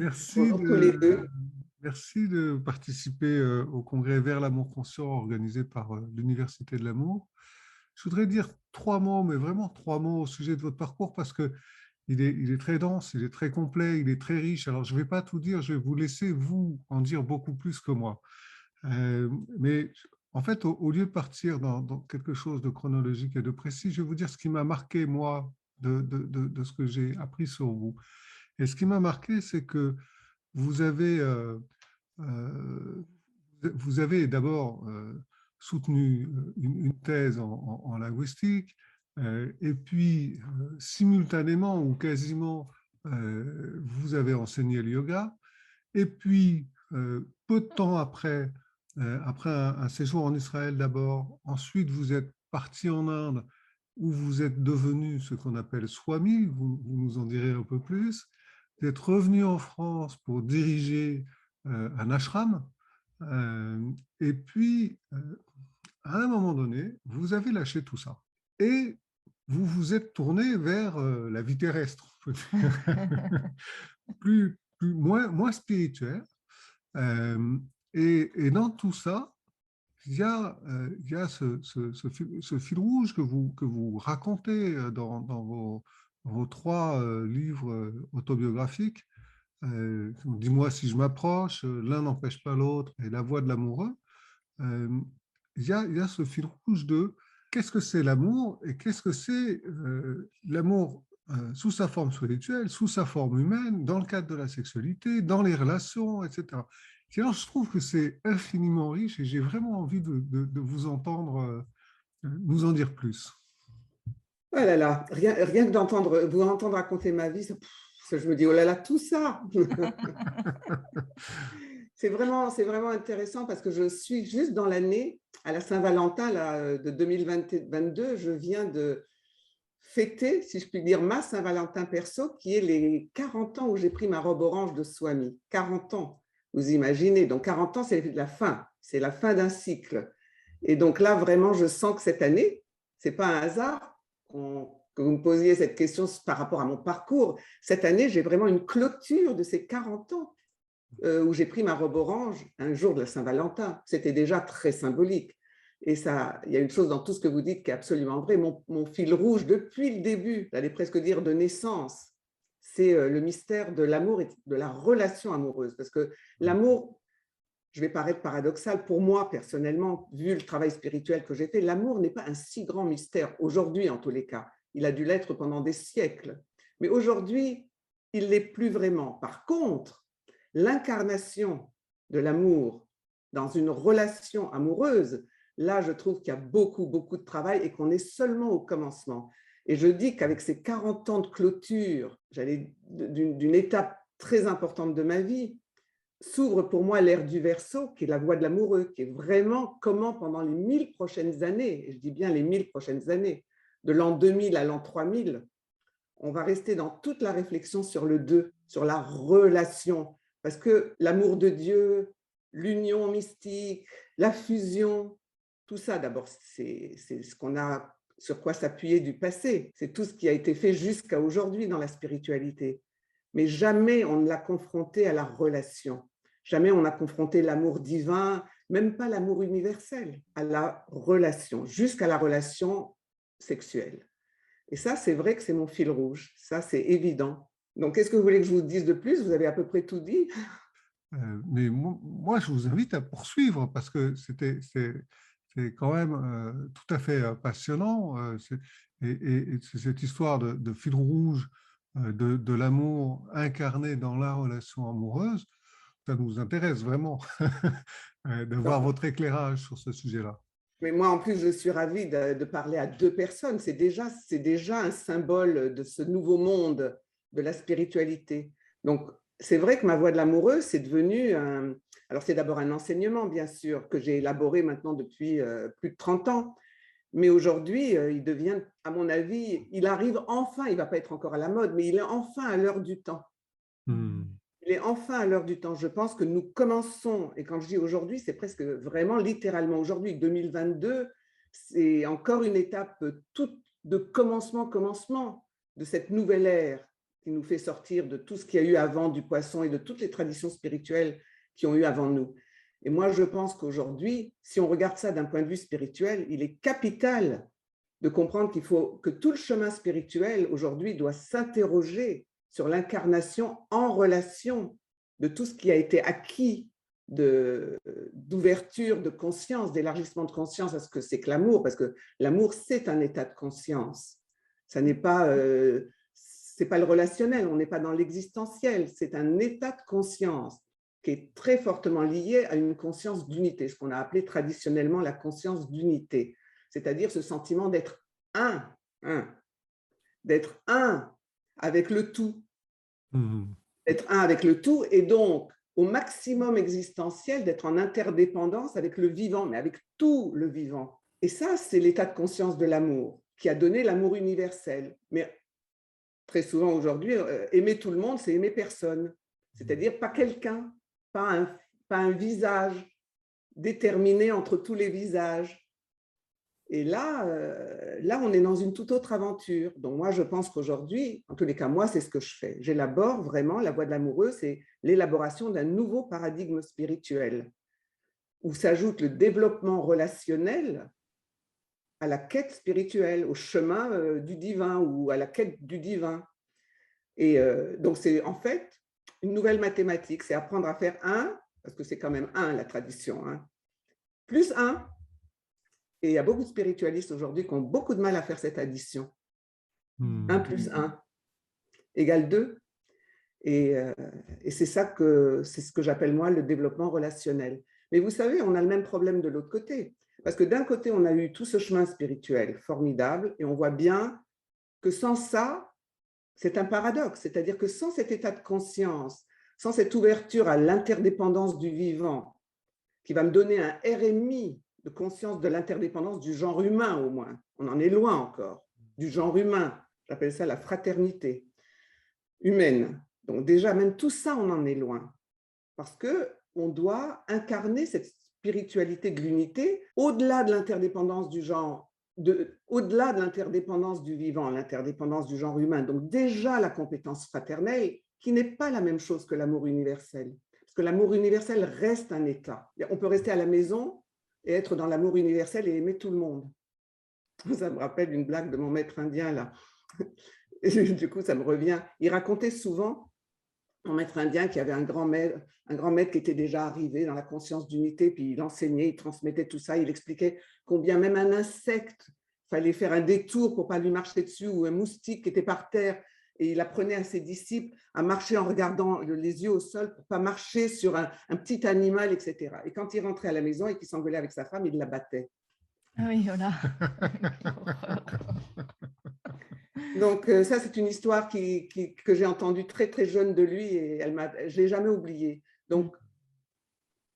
Merci Bonjour tous les deux. merci de participer au congrès Vers l'amour conscient organisé par l'Université de l'amour. Je voudrais dire trois mots, mais vraiment trois mots au sujet de votre parcours parce que il est très dense, il est très complet, il est très riche. Alors, je ne vais pas tout dire, je vais vous laisser vous en dire beaucoup plus que moi. Mais en fait, au lieu de partir dans quelque chose de chronologique et de précis, je vais vous dire ce qui m'a marqué, moi, de ce que j'ai appris sur vous. Et ce qui m'a marqué, c'est que vous avez, euh, vous avez d'abord soutenu une thèse en linguistique, et puis simultanément ou quasiment, vous avez enseigné le yoga, et puis peu de temps après, après un séjour en Israël d'abord, ensuite vous êtes parti en Inde où vous êtes devenu ce qu'on appelle swami, vous nous en direz un peu plus, vous êtes revenu en France pour diriger un ashram, et puis à un moment donné, vous avez lâché tout ça et vous vous êtes tourné vers la vie terrestre, moins spirituelle. Euh, et dans tout ça, il y a ce fil rouge que vous racontez dans vos trois livres autobiographiques. Dis-moi si je m'approche, l'un n'empêche pas l'autre, et la voix de l'amoureux. Euh, il y a ce fil rouge de qu'est-ce que c'est l'amour et qu'est-ce que c'est l'amour sous sa forme spirituelle, sous sa forme humaine, dans le cadre de la sexualité, dans les relations, etc. Et alors, je trouve que c'est infiniment riche et j'ai vraiment envie de vous entendre nous en dire plus. Oh là là, rien que d'entendre, vous entendre raconter ma vie, je me dis, oh là là, tout ça. C'est vraiment intéressant parce que je suis juste dans l'année, à la Saint-Valentin là, de 2022, je viens de fêter, si je puis dire, ma Saint-Valentin perso, qui est les 40 ans où j'ai pris ma robe orange de Swami. 40 ans, vous imaginez. Donc 40 ans, c'est la fin d'un cycle. Et donc là, vraiment, je sens que cette année, c'est pas un hasard que vous me posiez cette question par rapport à mon parcours. Cette année, j'ai vraiment une clôture de ces 40 ans où j'ai pris ma robe orange un jour de la Saint-Valentin. C'était déjà très symbolique. Et ça, il y a une chose dans tout ce que vous dites qui est absolument vrai. Mon fil rouge depuis le début, j'allais presque dire de naissance, c'est le mystère de l'amour et de la relation amoureuse. Parce que l'amour, je vais paraître paradoxal, pour moi personnellement, vu le travail spirituel que j'ai fait, l'amour n'est pas un si grand mystère, aujourd'hui en tous les cas. Il a dû l'être pendant des siècles. Mais aujourd'hui, il ne l'est plus vraiment. Par contre, l'incarnation de l'amour dans une relation amoureuse, là, je trouve qu'il y a beaucoup, beaucoup de travail et qu'on est seulement au commencement. Et je dis qu'avec ces 40 ans de clôture, j'allais d'une étape très importante de ma vie, s'ouvre pour moi l'ère du Verseau, qui est la voie de l'amoureux, qui est vraiment comment pendant les 1000 prochaines années, et je dis bien les 1000 prochaines années, de l'an 2000 à l'an 3000, on va rester dans toute la réflexion sur le deux, sur la relation, parce que l'amour de Dieu, l'union mystique, la fusion, tout ça, d'abord, c'est ce qu'on a sur quoi s'appuyer du passé. C'est tout ce qui a été fait jusqu'à aujourd'hui dans la spiritualité. Mais jamais on ne l'a confronté à la relation. Jamais on a confronté l'amour divin, même pas l'amour universel, à la relation, jusqu'à la relation sexuelle. Et ça, c'est vrai que c'est mon fil rouge. Ça, c'est évident. Donc, qu'est-ce que vous voulez que je vous dise de plus? Vous avez à peu près tout dit. Mais moi, je vous invite à poursuivre parce que c'est quand même tout à fait passionnant. Et c'est cette histoire de fil rouge de l'amour incarné dans la relation amoureuse. Ça nous intéresse vraiment d'avoir votre éclairage sur ce sujet-là. Mais moi, en plus, je suis ravie de parler à deux personnes. C'est déjà un symbole de ce nouveau monde de la spiritualité. Donc, c'est vrai que ma voie de l'amoureux, c'est devenu un... Alors, c'est d'abord un enseignement, bien sûr, que j'ai élaboré maintenant depuis plus de 30 ans. Mais aujourd'hui, il devient, à mon avis, il arrive enfin, il ne va pas être encore à la mode, mais il est enfin à l'heure du temps. Hmm. Il est enfin à l'heure du temps. Je pense que nous commençons, et quand je dis aujourd'hui, c'est presque vraiment littéralement aujourd'hui, 2022, c'est encore une étape toute de commencement de cette nouvelle ère qui nous fait sortir de tout ce qu'il y a eu avant du poisson et de toutes les traditions spirituelles qui ont eu avant nous. Et moi, je pense qu'aujourd'hui, si on regarde ça d'un point de vue spirituel, il est capital de comprendre qu'il faut que tout le chemin spirituel aujourd'hui doit s'interroger sur l'incarnation en relation de tout ce qui a été acquis d'ouverture de conscience, d'élargissement de conscience à ce que c'est que l'amour, parce que l'amour, c'est un état de conscience. Ça n'est pas, c'est pas le relationnel, on n'est pas dans l'existentiel, c'est un état de conscience qui est très fortement lié à une conscience d'unité, ce qu'on a appelé traditionnellement la conscience d'unité, c'est-à-dire ce sentiment d'être un, d'être un avec le tout, d'être un avec le tout, et donc au maximum existentiel, d'être en interdépendance avec le vivant, mais avec tout le vivant. Et ça, c'est l'état de conscience de l'amour, qui a donné l'amour universel. Mais très souvent aujourd'hui, aimer tout le monde, c'est aimer personne. C'est-à-dire pas quelqu'un, pas un visage déterminé entre tous les visages. Et là, on est dans une toute autre aventure. Donc moi, je pense qu'aujourd'hui, en tous les cas, moi, c'est ce que je fais. J'élabore vraiment, la voie de l'amoureux, c'est l'élaboration d'un nouveau paradigme spirituel, où s'ajoute le développement relationnel à la quête spirituelle, au chemin du divin ou à la quête du divin. Et donc, c'est en fait une nouvelle mathématique, c'est apprendre à faire un, parce que c'est quand même un, la tradition, plus un. Et il y a beaucoup de spiritualistes aujourd'hui qui ont beaucoup de mal à faire cette addition. 1 plus 1 égale 2. Et c'est ce que j'appelle moi le développement relationnel. Mais vous savez, on a le même problème de l'autre côté. Parce que d'un côté, on a eu tout ce chemin spirituel formidable et on voit bien que sans ça, c'est un paradoxe. C'est-à-dire que sans cet état de conscience, sans cette ouverture à l'interdépendance du vivant, qui va me donner un RMI de conscience de l'interdépendance du genre humain au moins, on en est loin encore, du genre humain, j'appelle ça la fraternité humaine. Donc déjà, même tout ça, on en est loin, parce qu'on doit incarner cette spiritualité de l'unité au-delà de l'interdépendance du genre, au-delà de l'interdépendance du vivant, l'interdépendance du genre humain. Donc déjà, la compétence fraternelle, qui n'est pas la même chose que l'amour universel, parce que l'amour universel reste un état. On peut rester à la maison et être dans l'amour universel et aimer tout le monde. Ça me rappelle une blague de mon maître indien, là. Et du coup, ça me revient. Il racontait souvent, mon maître indien, qui avait un grand maître qui était déjà arrivé dans la conscience d'unité, puis il enseignait, il transmettait tout ça, il expliquait combien même un insecte, fallait faire un détour pour ne pas lui marcher dessus, ou un moustique qui était par terre, et il apprenait à ses disciples à marcher en regardant les yeux au sol pour ne pas marcher sur un petit animal, etc. Et quand il rentrait à la maison et qu'il s'engueulait avec sa femme, il la battait. Ah oui, voilà. Donc ça, c'est une histoire que j'ai entendue très, très jeune de lui et je ne l'ai jamais oubliée. Donc,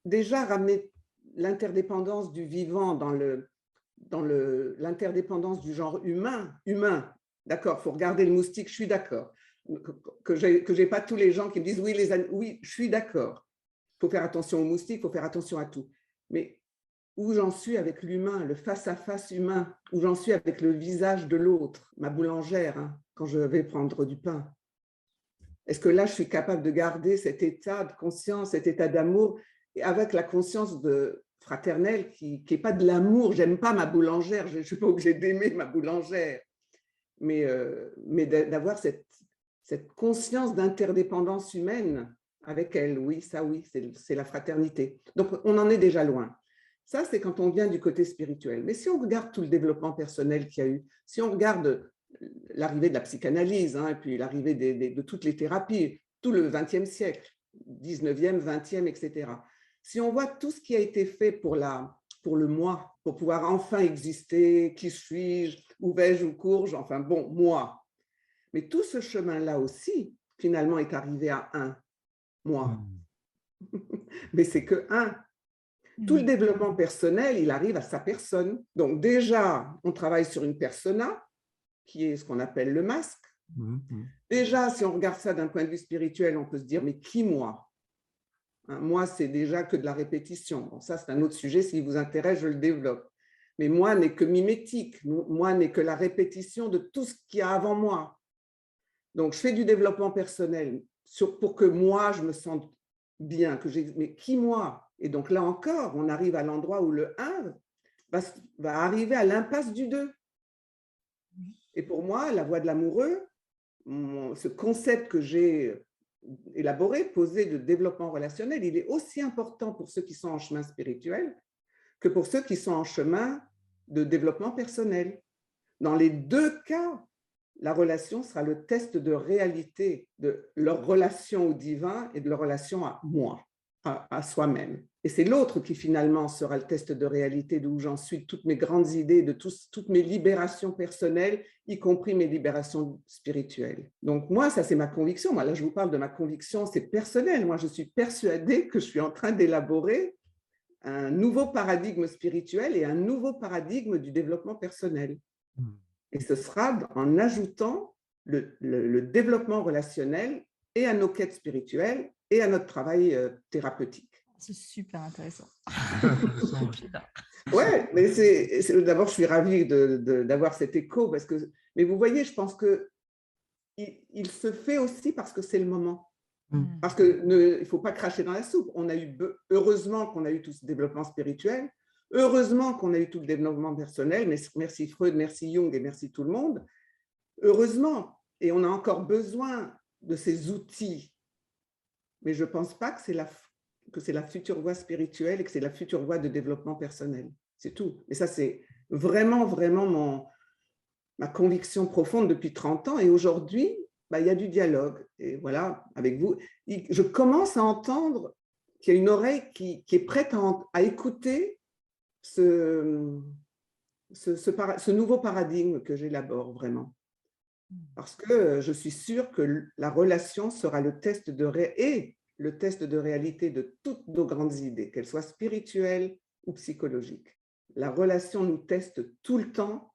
déjà, ramener l'interdépendance du vivant dans l'interdépendance du genre humain, d'accord, il faut regarder le moustique, je suis d'accord. Que je n'ai pas tous les gens qui me disent oui, je suis d'accord. Il faut faire attention aux moustiques, il faut faire attention à tout. Mais où j'en suis avec l'humain, le face-à-face humain, où j'en suis avec le visage de l'autre, ma boulangère, quand je vais prendre du pain. Est-ce que là, je suis capable de garder cet état de conscience, cet état d'amour, et avec la conscience fraternelle qui n'est pas de l'amour, j'aime pas ma boulangère, je ne suis pas obligée d'aimer ma boulangère, mais d'avoir cette conscience d'interdépendance humaine avec elle, oui, c'est la fraternité. Donc, on en est déjà loin. Ça, c'est quand on vient du côté spirituel. Mais si on regarde tout le développement personnel qu'il y a eu, si on regarde l'arrivée de la psychanalyse, et puis l'arrivée de toutes les thérapies, tout le XXe siècle, 19e, 20e, etc. Si on voit tout ce qui a été fait pour le moi, pour pouvoir enfin exister, qui suis-je, où vais-je, où cours-je, enfin bon, moi. Mais tout ce chemin-là aussi, finalement, est arrivé à un, moi. Mais c'est que un. Tout le développement personnel, il arrive à sa personne. Donc déjà, on travaille sur une persona, qui est ce qu'on appelle le masque. Déjà, si on regarde ça d'un point de vue spirituel, on peut se dire, mais qui moi? Moi, c'est déjà que de la répétition. Bon, ça, c'est un autre sujet. S'il vous intéresse, je le développe. Mais moi n'est que mimétique. Moi n'est que la répétition de tout ce qu'il y a avant moi. Donc, je fais du développement personnel pour que moi, je me sente bien. Mais qui moi? Et donc là encore, on arrive à l'endroit où le 1 va arriver à l'impasse du 2. Et pour moi, la voie de l'amoureux, ce concept que j'ai élaboré, posé de développement relationnel, il est aussi important pour ceux qui sont en chemin spirituel que pour ceux qui sont en chemin de développement personnel. Dans les deux cas, la relation sera le test de réalité de leur relation au divin et de leur relation à moi, à soi-même. Et c'est l'autre qui finalement sera le test de réalité d'où j'en suis, de toutes mes grandes idées, de toutes mes libérations personnelles, y compris mes libérations spirituelles. Donc moi, ça c'est ma conviction. Moi là, je vous parle de ma conviction, c'est personnel. Moi, je suis persuadée que je suis en train d'élaborer un nouveau paradigme spirituel et un nouveau paradigme du développement personnel. Et ce sera en ajoutant le développement relationnel et à nos quêtes spirituelles et à notre travail thérapeutique. C'est super intéressant. Ouais, mais d'abord, je suis ravie d'avoir cet écho, parce que, mais vous voyez, je pense qu'il se fait aussi parce que c'est le moment. Parce qu'il ne faut pas cracher dans la soupe. Heureusement qu'on a eu tout ce développement spirituel, heureusement qu'on a eu tout le développement personnel, mais merci Freud, merci Jung et merci tout le monde. Heureusement, et on a encore besoin de ces outils. Mais je ne pense pas que c'est la future voie spirituelle et que c'est la future voie de développement personnel. C'est tout. Et ça, c'est vraiment, vraiment ma conviction profonde depuis 30 ans. Et aujourd'hui, il y a du dialogue. Et voilà, avec vous, je commence à entendre qu'il y a une oreille qui est prête à écouter ce nouveau paradigme que j'élabore vraiment. Parce que je suis sûre que la relation sera le test de réalité de toutes nos grandes idées, qu'elles soient spirituelles ou psychologiques. La relation nous teste tout le temps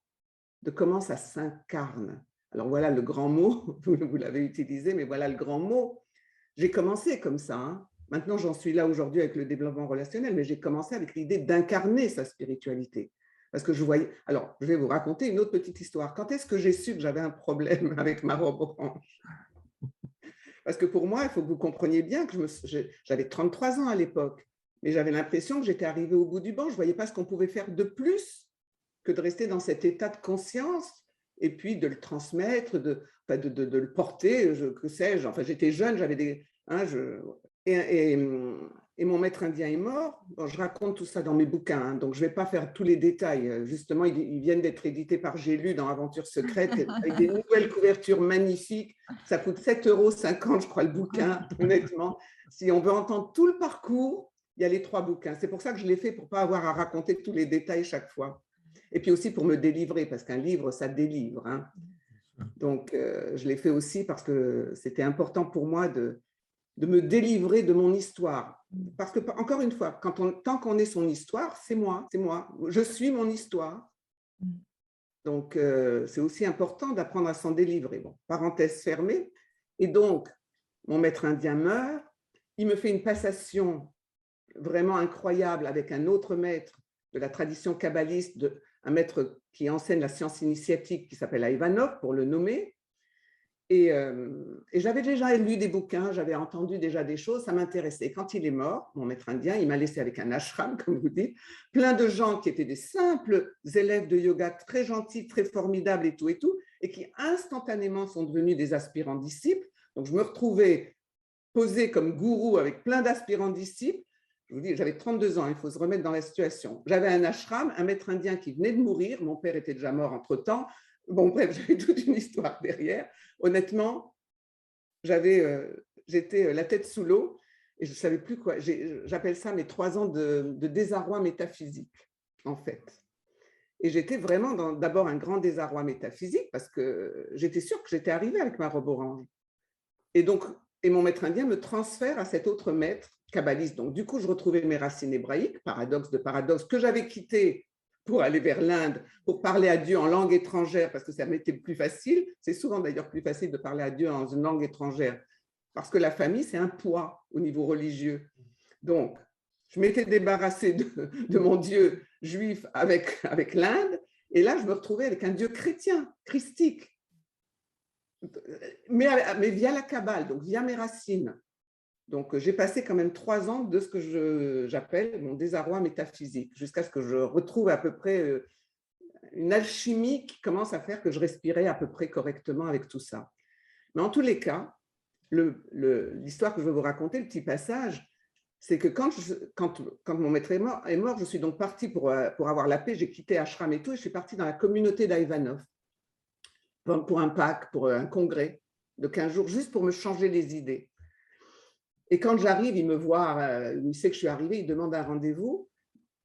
de comment ça s'incarne. Alors voilà le grand mot, vous l'avez utilisé, mais voilà le grand mot. J'ai commencé comme ça, hein. Maintenant, j'en suis là aujourd'hui avec le développement relationnel, mais j'ai commencé avec l'idée d'incarner sa spiritualité. Parce que je voyais… Alors, je vais vous raconter une autre petite histoire. Quand est-ce que j'ai su que j'avais un problème avec ma robe orange? Parce que pour moi, il faut que vous compreniez bien que j'avais 33 ans à l'époque, mais j'avais l'impression que j'étais arrivée au bout du banc. Je ne voyais pas ce qu'on pouvait faire de plus que de rester dans cet état de conscience et puis de le transmettre, de le porter, que sais-je. Enfin, j'étais jeune, j'avais des… Et mon maître indien est mort. Bon, je raconte tout ça dans mes bouquins, hein, donc je ne vais pas faire tous les détails. Justement, ils viennent d'être édités par J'ai lu dans Aventure secrète, avec des nouvelles couvertures magnifiques. Ça coûte 7,50 €, je crois, le bouquin, honnêtement. Si on veut entendre tout le parcours, il y a les 3 bouquins. C'est pour ça que je l'ai fait, pour ne pas avoir à raconter tous les détails chaque fois. Et puis aussi pour me délivrer, parce qu'un livre, ça délivre, hein. Donc, je l'ai fait aussi parce que c'était important pour moi de me délivrer de mon histoire. Parce que, encore une fois, tant qu'on est son histoire, c'est moi. Je suis mon histoire. Donc, c'est aussi important d'apprendre à s'en délivrer. Bon, parenthèse fermée. Et donc, mon maître indien meurt. Il me fait une passation vraiment incroyable avec un autre maître de la tradition kabbaliste, un maître qui enseigne la science initiatique qui s'appelle Ivanov, pour le nommer. Et j'avais déjà lu des bouquins, j'avais entendu déjà des choses, ça m'intéressait. Quand il est mort, mon maître indien, il m'a laissé avec un ashram, comme vous dites, plein de gens qui étaient des simples élèves de yoga, très gentils, très formidables et tout, et qui instantanément sont devenus des aspirants disciples. Donc, je me retrouvais posée comme gourou avec plein d'aspirants disciples. Je vous dis, j'avais 32 ans, il faut se remettre dans la situation. J'avais un ashram, un maître indien qui venait de mourir, mon père était déjà mort entre-temps. Bon, bref, j'avais toute une histoire derrière. Honnêtement, j'étais la tête sous l'eau et je ne savais plus quoi. J'appelle ça mes 3 ans de désarroi métaphysique, en fait. Et j'étais vraiment d'abord un grand désarroi métaphysique parce que j'étais sûre que j'étais arrivée avec ma robe orange. Et mon maître indien me transfère à cet autre maître kabbaliste. Donc, du coup, je retrouvais mes racines hébraïques, paradoxe de paradoxe, que j'avais quitté pour aller vers l'Inde, pour parler à Dieu en langue étrangère, parce que ça m'était plus facile. C'est souvent d'ailleurs plus facile de parler à Dieu en une langue étrangère, parce que la famille, c'est un poids au niveau religieux. Donc, je m'étais débarrassée de mon Dieu juif avec l'Inde, et là, je me retrouvais avec un Dieu chrétien, christique. mais via la Kabbale, donc via mes racines. Donc, j'ai passé quand même 3 ans de ce que j'appelle mon désarroi métaphysique, jusqu'à ce que je retrouve à peu près une alchimie qui commence à faire que je respirais à peu près correctement avec tout ça. Mais en tous les cas, l'histoire que je veux vous raconter, le petit passage, c'est que quand mon maître est mort, je suis donc partie pour avoir la paix, j'ai quitté Ashram et tout, et je suis partie dans la communauté d'Ivanov pour un Pâques, pour un congrès de 15 jours, juste pour me changer les idées. Et quand j'arrive, il me voit, il sait que je suis arrivée, il demande un rendez-vous.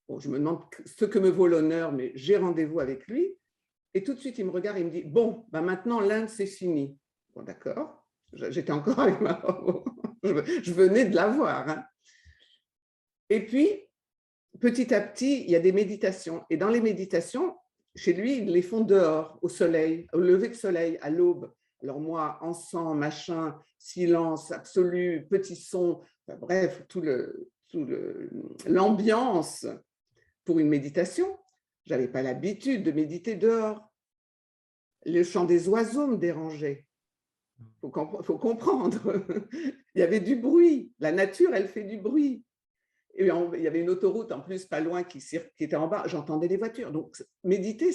Bon, je me demande ce que me vaut l'honneur, mais j'ai rendez-vous avec lui. Et tout de suite, il me regarde et il me dit « Bon, ben maintenant, l'Inde, c'est fini. » Bon, d'accord. J'étais encore avec ma... je venais de la voir. Hein. Et puis, petit à petit, il y a des méditations. Et dans les méditations, chez lui, ils les font dehors, au soleil, au lever de soleil, à l'aube. Alors moi, encens, machin, silence absolu, petit son, enfin, bref, l'ambiance pour une méditation. Je n'avais pas l'habitude de méditer dehors. Le chant des oiseaux me dérangeait. Faut comprendre. Il y avait du bruit. La nature, elle fait du bruit. Et il y avait une autoroute en plus pas loin qui était en bas. J'entendais les voitures. Donc, méditer,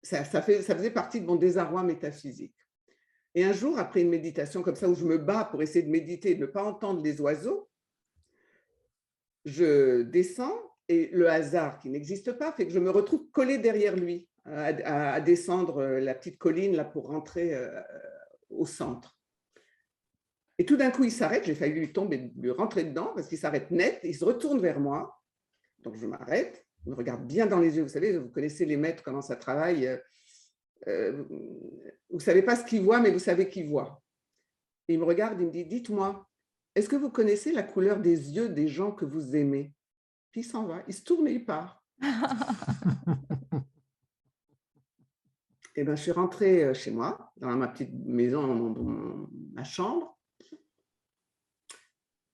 ça faisait partie de mon désarroi métaphysique. Et un jour, après une méditation comme ça, où je me bats pour essayer de méditer et de ne pas entendre les oiseaux, je descends et le hasard qui n'existe pas fait que je me retrouve collée derrière lui à descendre la petite colline là, pour rentrer au centre. Et tout d'un coup, il s'arrête, j'ai failli lui tomber, lui rentrer dedans parce qu'il s'arrête net, il se retourne vers moi. Donc je m'arrête, il me regarde bien dans les yeux. Vous savez, vous connaissez les maîtres, comment ça travaille. Vous ne savez pas ce qu'il voit, mais vous savez qu'il voit. Et il me regarde, il me dit, dites-moi, est-ce que vous connaissez la couleur des yeux des gens que vous aimez? Puis il s'en va, il se tourne et il part. Et bien, je suis rentrée chez moi, dans ma petite maison, dans ma chambre.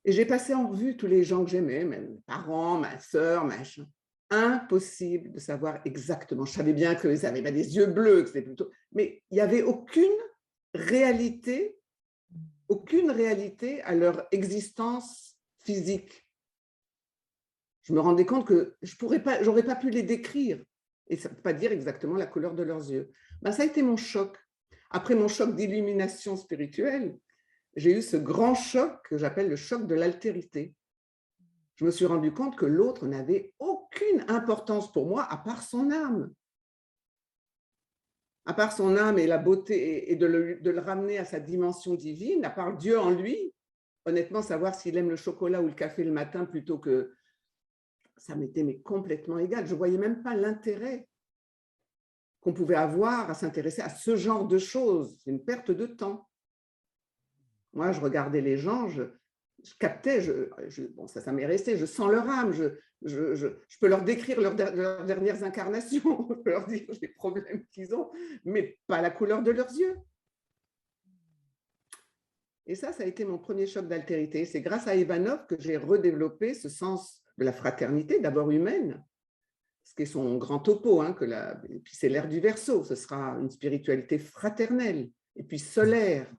Et j'ai passé en revue tous les gens que j'aimais, même mes parents, ma sœur, machin. Impossible de savoir exactement. Je savais bien qu'ils avaient des yeux bleus, que c'était plutôt... mais il n'y avait aucune réalité à leur existence physique. Je me rendais compte que je n'aurais pas pu les décrire et ça ne veut pas dire exactement la couleur de leurs yeux. Ben, ça a été mon choc. Après mon choc d'illumination spirituelle, j'ai eu ce grand choc que j'appelle le choc de l'altérité. Je me suis rendu compte que l'autre n'avait aucune importance pour moi à part son âme. À part son âme et la beauté et de le ramener à sa dimension divine, à part Dieu en lui, honnêtement, savoir s'il aime le chocolat ou le café le matin plutôt que... Ça m'était complètement égal. Je ne voyais même pas l'intérêt qu'on pouvait avoir à s'intéresser à ce genre de choses. C'est une perte de temps. Moi, je regardais les gens, je captais, bon, ça m'est resté, je sens leur âme, je peux leur décrire leurs dernières incarnations, je peux leur dire les problèmes qu'ils ont, mais pas la couleur de leurs yeux. Et ça a été mon premier choc d'altérité. C'est grâce à Ivanov que j'ai redéveloppé ce sens de la fraternité, d'abord humaine, ce qui est son grand topo, hein, et puis c'est l'ère du Verseau, ce sera une spiritualité fraternelle, et puis solaire,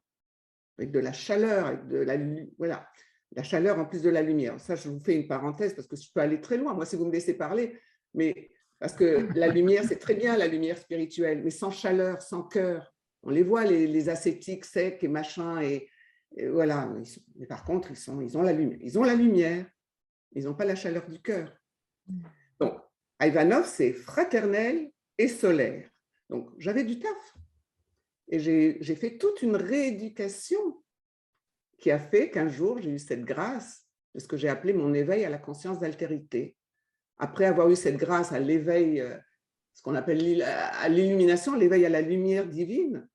avec de la chaleur, avec de la chaleur en plus de la lumière. Ça, je vous fais une parenthèse parce que je peux aller très loin. Moi, si vous me laissez parler, mais parce que la lumière, c'est très bien la lumière spirituelle, mais sans chaleur, sans cœur. On les voit, les ascétiques secs et machin, et voilà. Mais par contre, ils ont la lumière. Ils ont la lumière, ils n'ont pas la chaleur du cœur. Donc, Ivanov, c'est fraternel et solaire. Donc, j'avais du taf. Et j'ai fait toute une rééducation qui a fait qu'un jour, j'ai eu cette grâce de ce que j'ai appelé mon éveil à la conscience d'altérité. Après avoir eu cette grâce à l'éveil, ce qu'on appelle à l'illumination, l'éveil à la lumière divine,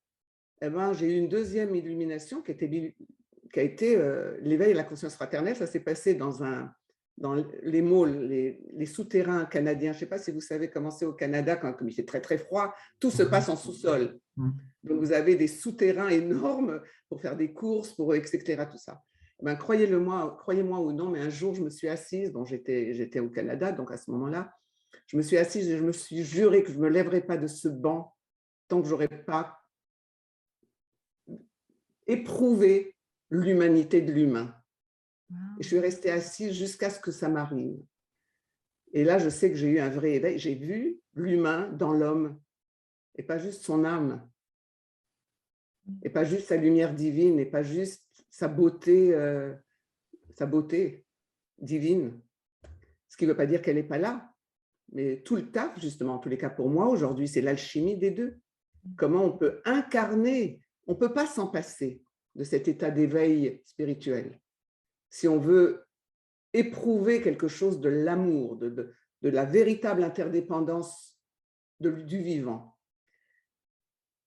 eh ben, j'ai eu une deuxième illumination qui a été l'éveil à la conscience fraternelle. Ça s'est passé dans les malls, les souterrains canadiens. Je ne sais pas si vous savez comment c'est au Canada, comme il fait très très froid, tout se passe en sous-sol. Donc, vous avez des souterrains énormes pour faire des courses, etc. Tout ça. Ben, croyez-moi ou non, mais un jour, je me suis assise, bon, j'étais au Canada, donc à ce moment-là, je me suis assise et je me suis juré que je ne me lèverais pas de ce banc tant que je n'aurais pas éprouver l'humanité de l'humain. Wow. Et je suis restée assise jusqu'à ce que ça m'arrive. Et là, je sais que j'ai eu un vrai éveil. J'ai vu l'humain dans l'homme, et pas juste son âme, et pas juste sa lumière divine, et pas juste sa beauté divine. Ce qui ne veut pas dire qu'elle n'est pas là, mais tout le taf, justement, en tous les cas pour moi, aujourd'hui, c'est l'alchimie des deux. Comment on peut incarner, on ne peut pas s'en passer de cet état d'éveil spirituel. Si on veut éprouver quelque chose de l'amour, de la véritable interdépendance du vivant.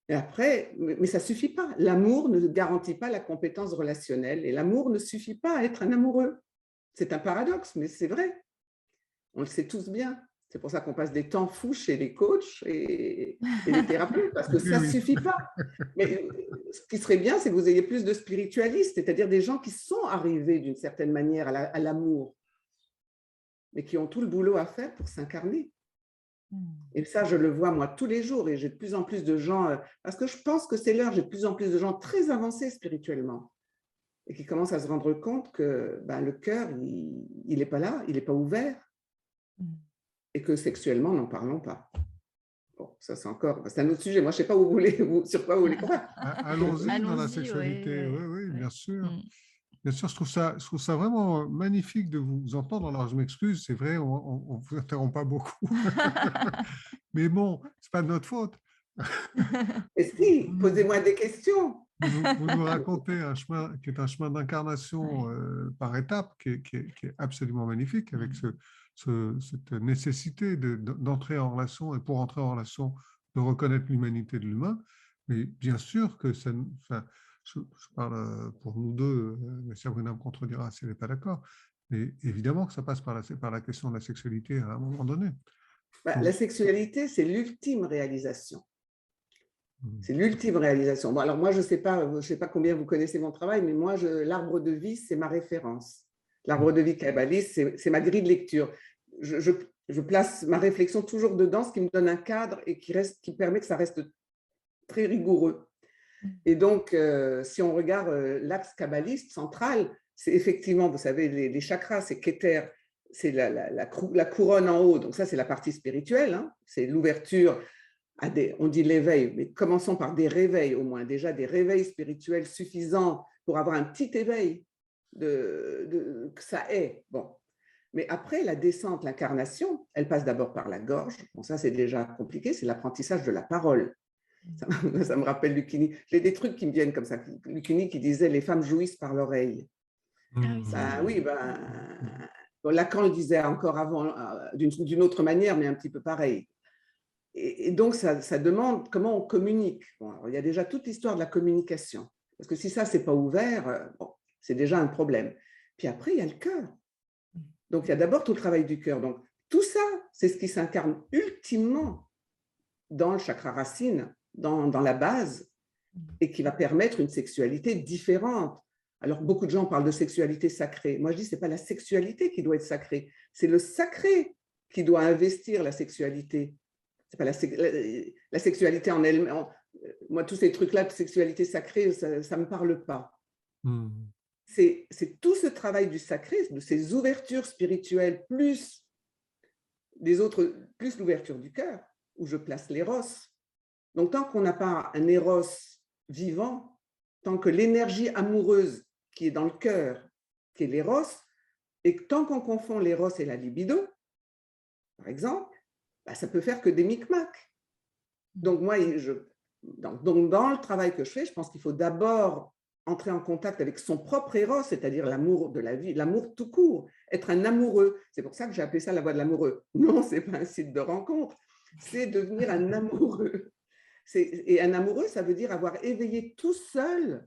Et après, mais ça ne suffit pas. L'amour ne garantit pas la compétence relationnelle et l'amour ne suffit pas à être un amoureux. C'est un paradoxe, mais c'est vrai. On le sait tous bien. C'est pour ça qu'on passe des temps fous chez les coachs et les thérapeutes, parce que ça ne suffit pas. Mais ce qui serait bien, c'est que vous ayez plus de spiritualistes, c'est-à-dire des gens qui sont arrivés d'une certaine manière à l'amour, mais qui ont tout le boulot à faire pour s'incarner. Et ça, je le vois moi tous les jours, et j'ai de plus en plus de gens, parce que je pense que c'est l'heure, j'ai de plus en plus de gens très avancés spirituellement, et qui commencent à se rendre compte que le cœur, il n'est pas là, il n'est pas ouvert, et que sexuellement, n'en parlons pas. Bon, ça c'est un autre sujet. Moi, je ne sais pas sur quoi vous voulez qu'on va. Allons-y dans la sexualité, oui, bien sûr. Bien sûr, je trouve ça vraiment magnifique de vous entendre. Alors, je m'excuse, c'est vrai, on ne vous interrompt pas beaucoup. Mais bon, ce n'est pas de notre faute. Et si, posez-moi des questions. Vous nous racontez un chemin qui est un chemin d'incarnation par étapes, qui est absolument magnifique, avec cette nécessité d'entrer en relation, et pour entrer en relation, de reconnaître l'humanité de l'humain. Mais bien sûr que ça, je parle pour nous deux, mais Sabrina me contredira si elle n'est pas d'accord, mais évidemment que ça passe par la question de la sexualité à un moment donné. La sexualité, c'est l'ultime réalisation. C'est l'ultime réalisation. Bon, alors moi, je ne sais pas combien vous connaissez mon travail, mais moi, l'arbre de vie, c'est ma référence. L'arbre de vie kabbaliste, c'est ma grille de lecture. Je place ma réflexion toujours dedans, ce qui me donne un cadre et qui permet que ça reste très rigoureux. Et donc, si on regarde l'axe kabbaliste central, c'est effectivement, vous savez, les chakras, c'est Keter, c'est la couronne en haut. Donc ça, c'est la partie spirituelle, hein, c'est l'ouverture. On dit l'éveil, mais commençons par des réveils au moins, déjà des réveils spirituels suffisants pour avoir un petit éveil que ça est. Bon. Mais après, la descente, l'incarnation, elle passe d'abord par la gorge. Bon, ça, c'est déjà compliqué, c'est l'apprentissage de la parole. Ça me rappelle Lucchini. J'ai des trucs qui me viennent comme ça. Lucchini qui disait « les femmes jouissent par l'oreille ». Lacan le disait encore avant, d'une autre manière, mais un petit peu pareil. Et donc, ça demande comment on communique. Bon, alors, il y a déjà toute l'histoire de la communication. Parce que si ça, ce n'est pas ouvert, c'est déjà un problème. Puis après, il y a le cœur. Donc, il y a d'abord tout le travail du cœur. Donc, tout ça, c'est ce qui s'incarne ultimement dans le chakra racine, dans la base, et qui va permettre une sexualité différente. Alors, beaucoup de gens parlent de sexualité sacrée. Moi, je dis que ce n'est pas la sexualité qui doit être sacrée, c'est le sacré qui doit investir la sexualité. C'est pas la sexualité en elle-même. Moi, tous ces trucs-là de sexualité sacrée, ça ne me parle pas. C'est tout ce travail du sacré, de ces ouvertures spirituelles, plus l'ouverture du cœur, où je place l'éros. Donc, tant qu'on n'a pas un éros vivant, tant que l'énergie amoureuse qui est dans le cœur, qui est l'éros, et tant qu'on confond l'éros et la libido, par exemple, ça peut faire que des micmacs. Donc, moi, dans le travail que je fais, je pense qu'il faut d'abord entrer en contact avec son propre éros, c'est-à-dire l'amour de la vie, l'amour tout court, être un amoureux. C'est pour ça que j'ai appelé ça la voie de l'amoureux. Non, ce n'est pas un site de rencontre, c'est devenir un amoureux. Et un amoureux, ça veut dire avoir éveillé tout seul,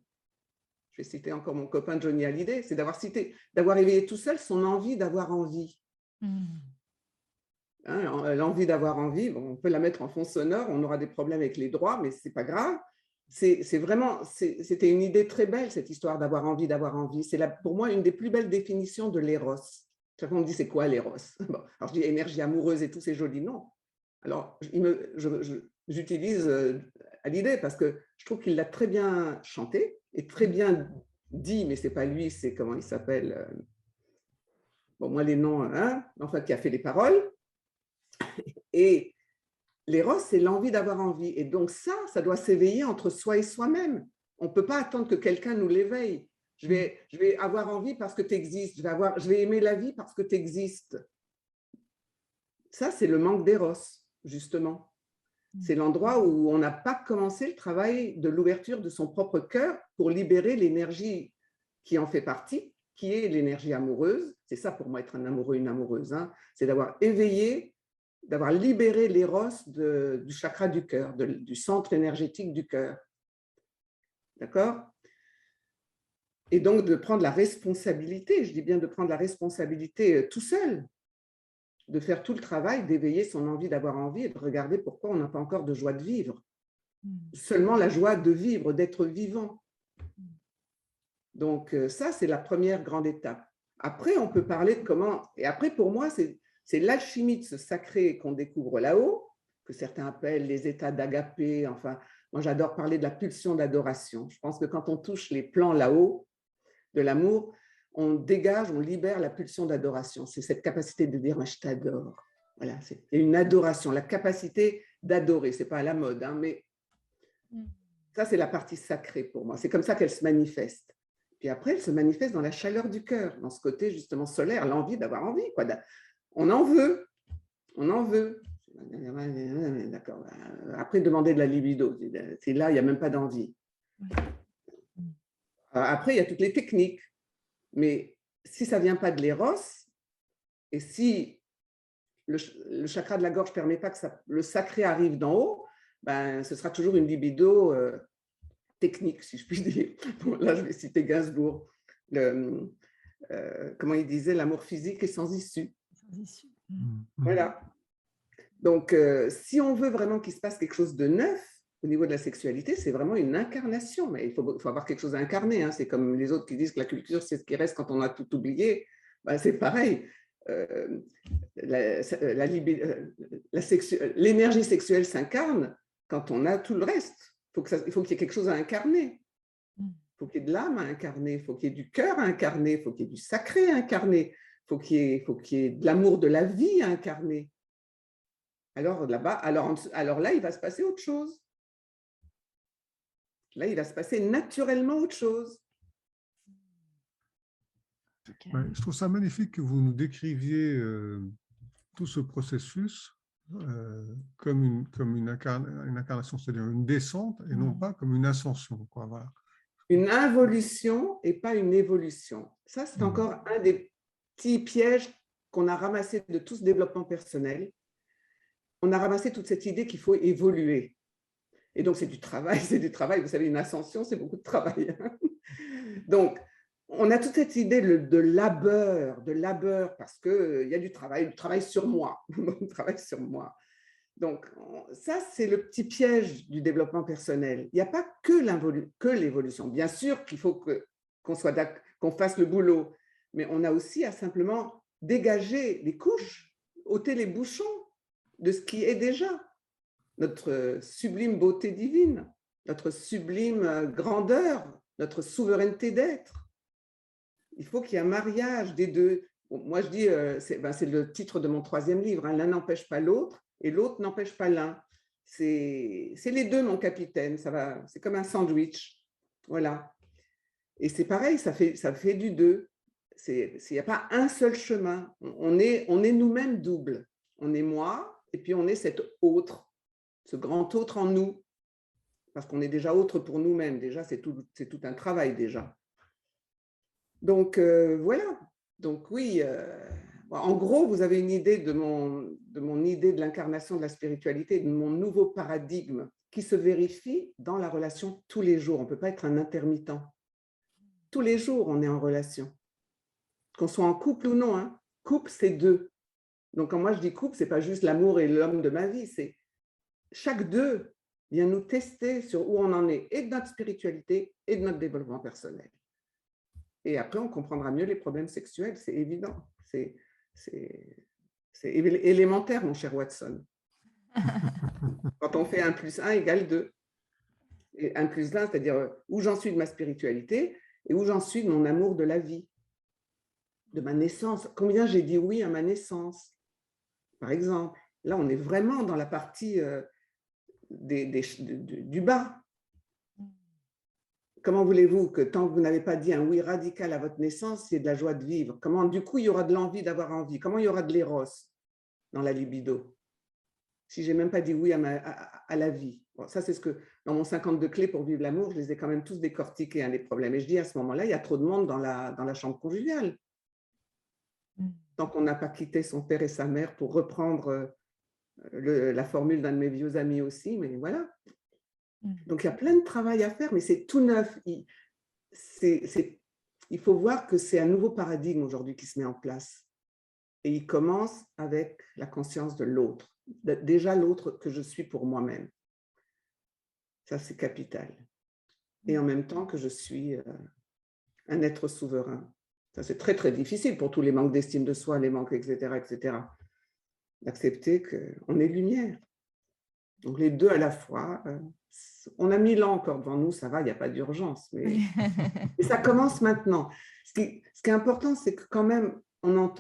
je vais citer encore mon copain Johnny Hallyday, c'est d'avoir éveillé tout seul son envie d'avoir envie. Hein, l'envie d'avoir envie, on peut la mettre en fond sonore, on aura des problèmes avec les droits, mais ce n'est pas grave. C'était une idée très belle, cette histoire d'avoir envie d'avoir envie. C'est pour moi une des plus belles définitions de l'éros. Chaque fois on me dit c'est quoi l'éros? Bon, alors je dis énergie amoureuse et tout, c'est joli, non. Alors j'utilise à l'idée, parce que je trouve qu'il l'a très bien chanté et très bien dit, mais ce n'est pas lui, c'est comment il s'appelle, bon, moi les noms, hein, enfin, qui a fait les paroles. Et l'éros, c'est l'envie d'avoir envie. Et donc ça doit s'éveiller entre soi et soi-même. On ne peut pas attendre que quelqu'un nous l'éveille. Je vais avoir envie parce que tu existes. Je vais aimer la vie parce que tu existes. Ça, c'est le manque d'éros, justement. C'est l'endroit où on n'a pas commencé le travail de l'ouverture de son propre cœur pour libérer l'énergie qui en fait partie, qui est l'énergie amoureuse. C'est ça pour moi être un amoureux, une amoureuse. Hein. C'est d'avoir éveillé, d'avoir libéré l'éros du chakra du cœur, du centre énergétique du cœur. D'accord? Et donc de prendre la responsabilité, je dis bien de prendre la responsabilité tout seul, de faire tout le travail, d'éveiller son envie d'avoir envie et de regarder pourquoi on n'a pas encore de joie de vivre. Seulement la joie de vivre, d'être vivant. Donc ça, c'est la première grande étape. Après, on peut parler de comment… Et après, pour moi, c'est l'alchimie de ce sacré qu'on découvre là-haut, que certains appellent les états d'agapé. Enfin, moi, j'adore parler de la pulsion d'adoration. Je pense que quand on touche les plans là-haut de l'amour, on dégage, on libère la pulsion d'adoration. C'est cette capacité de dire « je t'adore ». Voilà, c'est une adoration, la capacité d'adorer. Ce n'est pas à la mode, hein, mais ça, c'est la partie sacrée pour moi. C'est comme ça qu'elle se manifeste. Puis après, elle se manifeste dans la chaleur du cœur, dans ce côté justement solaire, l'envie d'avoir envie. Quoi. On en veut, on en veut. D'accord. Après, demander de la libido, c'est là, il n'y a même pas d'envie. Après, il y a toutes les techniques. Mais si ça ne vient pas de l'éros, et si le chakra de la gorge ne permet pas que le sacré arrive d'en haut, ben, ce sera toujours une libido technique, si je puis dire. Bon, là, je vais citer Gainsbourg. Comment il disait, l'amour physique est sans issue. Sans issue. Voilà. Donc, si on veut vraiment qu'il se passe quelque chose de neuf au niveau de la sexualité, c'est vraiment une incarnation. Mais il faut avoir quelque chose à incarner. Hein. C'est comme les autres qui disent que la culture, c'est ce qui reste quand on a tout oublié. Ben, c'est pareil. L'énergie sexuelle s'incarne quand on a tout le reste. Il faut qu'il y ait quelque chose à incarner. Il faut qu'il y ait de l'âme à incarner, il faut qu'il y ait du cœur à incarner, il faut qu'il y ait du sacré à incarner, il faut qu'il y ait de l'amour de la vie à incarner. Alors là-bas, alors là, il va se passer autre chose. Là, il va se passer naturellement autre chose. Ouais, je trouve ça magnifique que vous nous décriviez tout ce processus comme une incarnation, c'est-à-dire une descente et non pas comme une ascension. Quoi, voilà. Une involution et pas une évolution. Ça, c'est encore un des petits pièges qu'on a ramassé de tout ce développement personnel. On a ramassé toute cette idée qu'il faut évoluer. Et donc, c'est du travail, c'est du travail. Vous savez, une ascension, c'est beaucoup de travail. Donc, on a toute cette idée de labeur, parce qu'il y a du travail sur moi, du travail sur moi. Donc, ça, c'est le petit piège du développement personnel. Il n'y a pas que l'évolution. Bien sûr qu'il faut qu'on fasse le boulot, mais on a aussi à simplement dégager les couches, ôter les bouchons de ce qui est déjà notre sublime beauté divine, notre sublime grandeur, notre souveraineté d'être. Il faut qu'il y ait un mariage des deux. Bon, moi, je dis, c'est le titre de mon 3e livre, hein, l'un n'empêche pas l'autre et l'autre n'empêche pas l'un. C'est les deux, mon capitaine. C'est comme un sandwich. Voilà. Et c'est pareil, ça fait du deux. Il n'y a pas un seul chemin. On est nous-mêmes doubles. On est moi et puis on est cet autre, ce grand autre en nous. Parce qu'on est déjà autre pour nous-mêmes. Déjà, c'est tout un travail déjà. Donc, voilà. Donc, oui, en gros, vous avez une idée de mon idée de l'incarnation de la spiritualité, de mon nouveau paradigme qui se vérifie dans la relation tous les jours. On ne peut pas être un intermittent. Tous les jours, on est en relation. Qu'on soit en couple ou non. Hein. Couple, c'est deux. Donc, quand moi je dis couple, ce n'est pas juste l'amour et l'homme de ma vie. C'est chaque deux vient nous tester sur où on en est, et de notre spiritualité et de notre développement personnel. Et après, on comprendra mieux les problèmes sexuels, c'est évident. C'est élémentaire, mon cher Watson. Quand on fait 1 + 1 = 2. Et 1 plus 1, c'est-à-dire où j'en suis de ma spiritualité et où j'en suis de mon amour de la vie, de ma naissance. Combien j'ai dit oui à ma naissance, par exemple. Là, on est vraiment dans la partie du bas. Comment voulez-vous que tant que vous n'avez pas dit un oui radical à votre naissance, il y ait de la joie de vivre? Comment, du coup, il y aura de l'envie d'avoir envie? Comment il y aura de l'éros dans la libido? Si je n'ai même pas dit oui à la vie. Bon, ça, c'est ce que, dans mon 52 clés pour vivre l'amour, je les ai quand même tous décortiqués, hein, les problèmes. Et je dis à ce moment-là, il y a trop de monde dans la chambre conjugale. Tant qu'on n'a pas quitté son père et sa mère, pour reprendre la formule d'un de mes vieux amis aussi, mais voilà. Donc, il y a plein de travail à faire, mais c'est tout neuf. Il faut voir que c'est un nouveau paradigme aujourd'hui qui se met en place. Et il commence avec la conscience de l'autre. Déjà l'autre que je suis pour moi-même. Ça, c'est capital. Et en même temps que je suis un être souverain. Ça, c'est très, très difficile pour tous les manques d'estime de soi, les manques, etc., d'accepter qu'on est lumière. Donc, les deux à la fois. On a 1000 ans encore devant nous, ça va, il n'y a pas d'urgence. Mais et ça commence maintenant. Ce qui est important, c'est que quand même,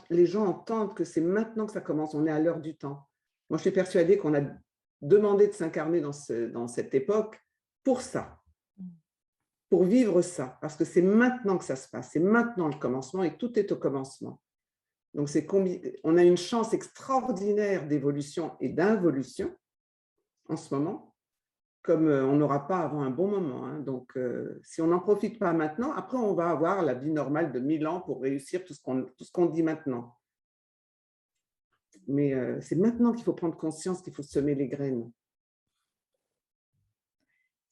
les gens entendent que c'est maintenant que ça commence. On est à l'heure du temps. Moi, je suis persuadée qu'on a demandé de s'incarner dans cette époque pour ça, pour vivre ça, parce que c'est maintenant que ça se passe, c'est maintenant le commencement et tout est au commencement. Donc, on a une chance extraordinaire d'évolution et d'involution en ce moment, comme on n'aura pas avant un bon moment. Hein. Donc, si on n'en profite pas maintenant, après, on va avoir la vie normale de 1000 ans pour réussir tout ce qu'on dit maintenant. Mais c'est maintenant qu'il faut prendre conscience qu'il faut semer les graines.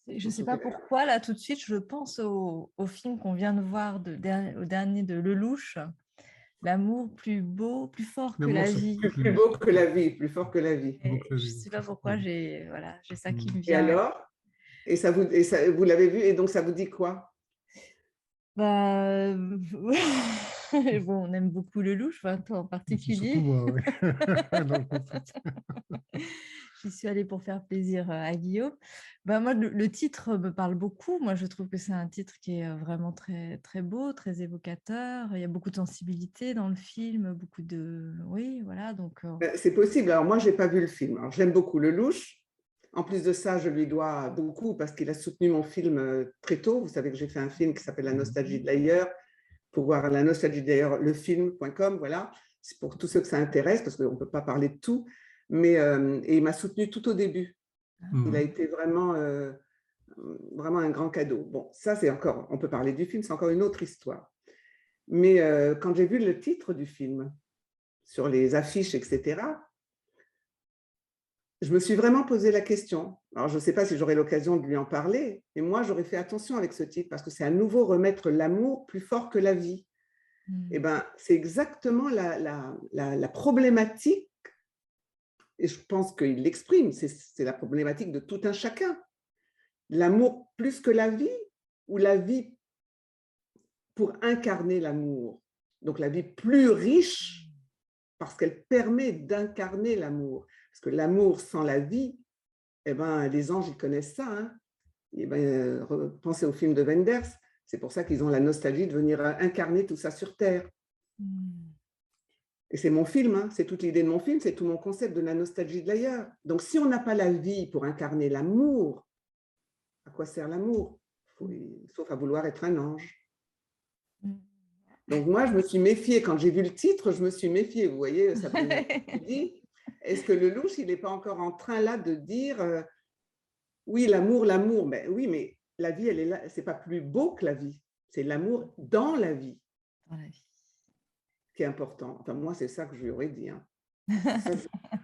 Je ne sais pas pourquoi, là, tout de suite, je pense au film qu'on vient de voir, au dernier de Lelouch, L'amour plus beau, plus fort que la vie. Plus beau que la vie, plus fort que la vie. Je ne sais pas pourquoi, j'ai ça qui me Et vient. alors? Et vous l'avez vu, et donc ça vous dit quoi? Bah, bon, on aime beaucoup Lelouch, enfin, toi en particulier. Surtout moi, oui. J'y suis allée pour faire plaisir à Guillaume. Bah, moi, le titre me parle beaucoup. Moi, je trouve que c'est un titre qui est vraiment très, très beau, très évocateur. Il y a beaucoup de sensibilité dans le film, beaucoup de... Oui, voilà, donc... C'est possible. Alors, moi, je n'ai pas vu le film. Alors, j'aime beaucoup Lelouch. En plus de ça, je lui dois beaucoup parce qu'il a soutenu mon film très tôt. Vous savez que j'ai fait un film qui s'appelle La nostalgie de l'ailleurs. Pour voir La nostalgie de l'ailleurs, lefilm.com, voilà. C'est pour tous ceux que ça intéresse parce qu'on ne peut pas parler de tout. Mais et il m'a soutenu tout au début. Il a été vraiment un grand cadeau. Bon, ça, c'est encore, on peut parler du film, c'est encore une autre histoire. Mais quand j'ai vu le titre du film, sur les affiches, etc., je me suis vraiment posé la question. Alors, je ne sais pas si j'aurai l'occasion de lui en parler, mais moi, j'aurais fait attention avec ce titre parce que c'est à nouveau remettre l'amour plus fort que la vie. Et ben, c'est exactement la problématique, et je pense qu'il l'exprime, c'est la problématique de tout un chacun. L'amour plus que la vie ou la vie pour incarner l'amour. Donc, la vie plus riche parce qu'elle permet d'incarner l'amour. Parce que l'amour sans la vie, eh ben, les anges, ils connaissent ça. Hein. Eh ben, pensez au film de Wenders, c'est pour ça qu'ils ont la nostalgie de venir incarner tout ça sur Terre. Et c'est mon film, hein, c'est toute l'idée de mon film, c'est tout mon concept de la nostalgie de l'ailleurs. Donc, si on n'a pas la vie pour incarner l'amour, à quoi sert l'amour? Sauf à vouloir être un ange. Donc, moi, je me suis méfiée. Quand j'ai vu le titre, je me suis méfiée. Vous voyez, ça me dit, est-ce que Lelouch, il n'est pas encore en train là de dire oui, l'amour, l'amour. Ben, oui, mais la vie, elle est là. Ce n'est pas plus beau que la vie. C'est l'amour dans la vie. Dans la vie. Qui est important. Enfin, moi, c'est ça que je lui aurais dit. Hein.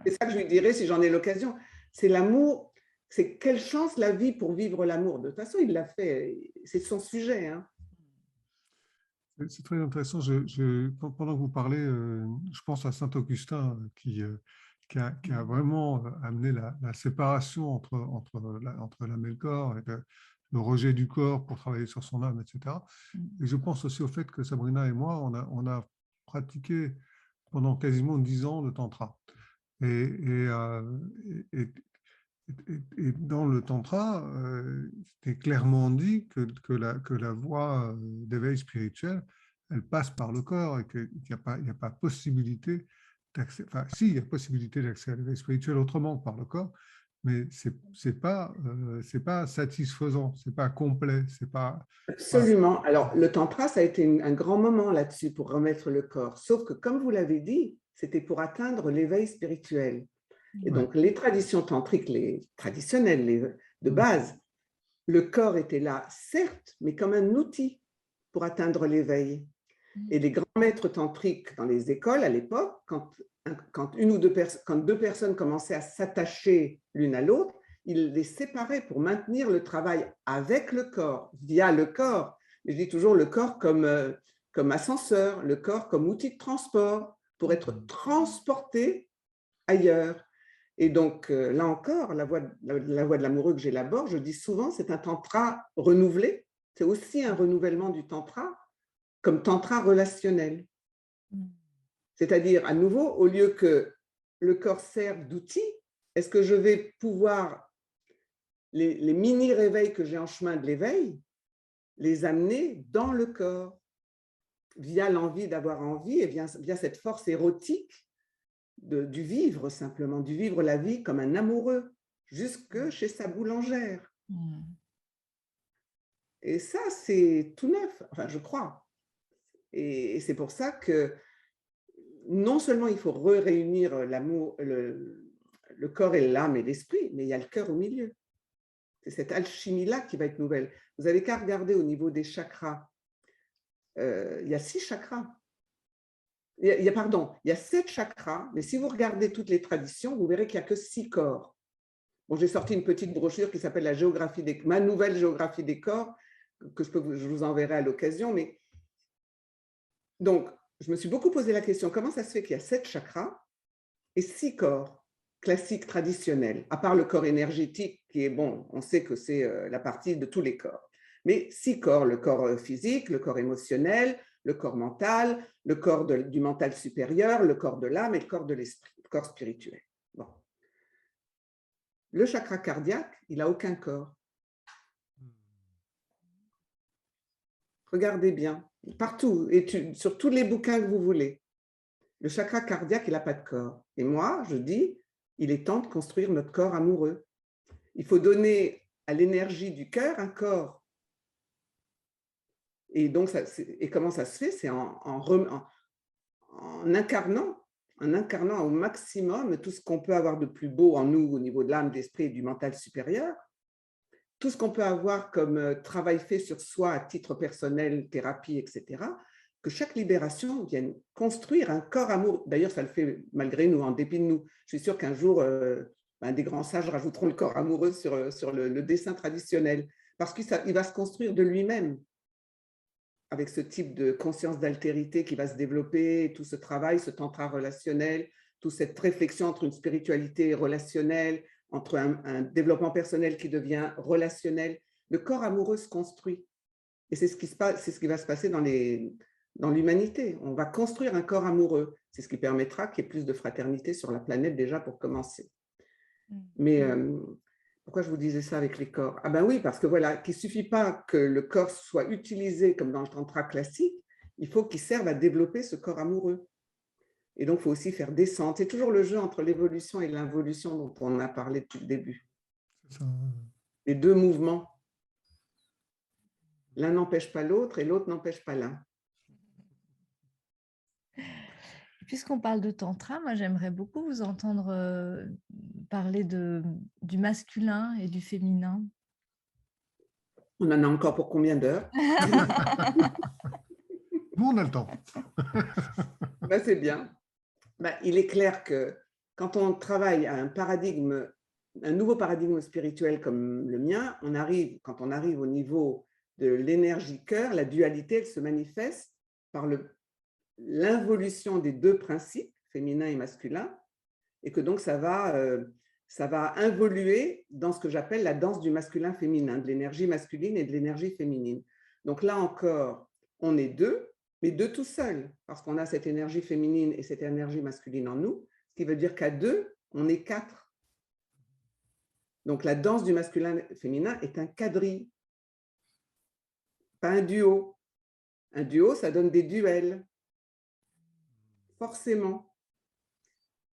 C'est ça que je lui dirais si j'en ai l'occasion. C'est l'amour. C'est quelle chance la vie pour vivre l'amour. De toute façon, il l'a fait. C'est son sujet. Hein. C'est très intéressant. Pendant que vous parlez, je pense à Saint-Augustin qui a vraiment amené la séparation entre l'âme et le corps, et le rejet du corps pour travailler sur son âme, etc. Et je pense aussi au fait que Sabrina et moi, on a pratiqué pendant quasiment 10 ans le tantra. Et Et dans le tantra, c'est clairement dit que la voie d'éveil spirituel, elle passe par le corps et qu'il n'y a pas possibilité d'accès. Enfin, si, il y a possibilité d'accès à l'éveil spirituel autrement que par le corps, mais c'est pas satisfaisant, c'est pas complet, c'est pas. Voilà. Absolument. Alors, le tantra, ça a été un grand moment là-dessus pour remettre le corps. Sauf que, comme vous l'avez dit, c'était pour atteindre l'éveil spirituel. Et Ouais. donc, les traditions tantriques, les traditionnelles, de base, le corps était là, certes, mais comme un outil pour atteindre l'éveil. Et les grands maîtres tantriques dans les écoles à l'époque, quand deux personnes commençaient à s'attacher l'une à l'autre, ils les séparaient pour maintenir le travail avec le corps, via le corps. Mais je dis toujours le corps comme ascenseur, le corps comme outil de transport, pour être transporté ailleurs. Et donc, là encore, la voie de l'amoureux que j'élabore, je dis souvent, c'est un tantra renouvelé. C'est aussi un renouvellement du tantra, comme tantra relationnel. C'est-à-dire, à nouveau, au lieu que le corps serve d'outil, est-ce que je vais pouvoir, les mini-réveils que j'ai en chemin de l'éveil, les amener dans le corps, via l'envie d'avoir envie et via cette force érotique du vivre simplement, du vivre la vie comme un amoureux, jusque chez sa boulangère. Et ça, c'est tout neuf, enfin, je crois. Et c'est pour ça que non seulement il faut réunir l'amour, le corps et l'âme et l'esprit, mais il y a le cœur au milieu. C'est cette alchimie-là qui va être nouvelle. Vous n'avez qu'à regarder au niveau des chakras. Il y a 6 chakras. Il y a 7 chakras, mais si vous regardez toutes les traditions, vous verrez qu'il n'y a que 6 corps. Bon, j'ai sorti une petite brochure qui s'appelle ma nouvelle géographie des corps, que je vous enverrai à l'occasion. Mais donc, je me suis beaucoup posé la question, comment ça se fait qu'il y a 7 chakras et 6 corps classiques, traditionnels, à part le corps énergétique qui est bon, on sait que c'est la partie de tous les corps. Mais 6 corps, le corps physique, le corps émotionnel, le corps mental, le corps du mental supérieur, le corps de l'âme et le corps de l'esprit, le corps spirituel. Bon. Le chakra cardiaque, il n'a aucun corps. Regardez bien, partout, et sur tous les bouquins que vous voulez. Le chakra cardiaque, il n'a pas de corps. Et moi, je dis, il est temps de construire notre corps amoureux. Il faut donner à l'énergie du cœur un corps. Et donc, comment ça se fait? C'est en incarnant au maximum tout ce qu'on peut avoir de plus beau en nous au niveau de l'âme, de l'esprit et du mental supérieur, tout ce qu'on peut avoir comme travail fait sur soi à titre personnel, thérapie, etc., que chaque libération vienne construire un corps amoureux. D'ailleurs, ça le fait malgré nous, en dépit de nous. Je suis sûre qu'un jour, des grands sages rajouteront le corps amoureux sur le dessin traditionnel, parce qu'il va se construire de lui-même avec ce type de conscience d'altérité qui va se développer, tout ce travail, ce tantra relationnel, toute cette réflexion entre une spiritualité relationnelle, entre un développement personnel qui devient relationnel. Le corps amoureux se construit. Et c'est ce qui va se passer dans l'humanité. On va construire un corps amoureux. C'est ce qui permettra qu'il y ait plus de fraternité sur la planète déjà pour commencer. Mais pourquoi je vous disais ça avec les corps? Ah ben oui, parce que voilà, qu'il ne suffit pas que le corps soit utilisé comme dans le tantra classique, il faut qu'il serve à développer ce corps amoureux. Et donc, il faut aussi faire descendre. C'est toujours le jeu entre l'évolution et l'involution dont on a parlé depuis le début. Les deux mouvements. L'un n'empêche pas l'autre et l'autre n'empêche pas l'un. Puisqu'on parle de tantra, moi j'aimerais beaucoup vous entendre parler du masculin et du féminin. On en a encore pour combien d'heures? Nous, on a le temps. C'est bien. Il est clair que quand on travaille à un nouveau paradigme spirituel comme le mien, quand on arrive au niveau de l'énergie cœur, la dualité, elle se manifeste par l'involution des deux principes, féminin et masculin, et que donc ça va involuer dans ce que j'appelle la danse du masculin-féminin, de l'énergie masculine et de l'énergie féminine. Donc là encore, on est deux, mais deux tout seuls, parce qu'on a cette énergie féminine et cette énergie masculine en nous, ce qui veut dire qu'à deux, on est 4. Donc, la danse du masculin-féminin est un quadrille, pas un duo. Un duo, ça donne des duels, forcément.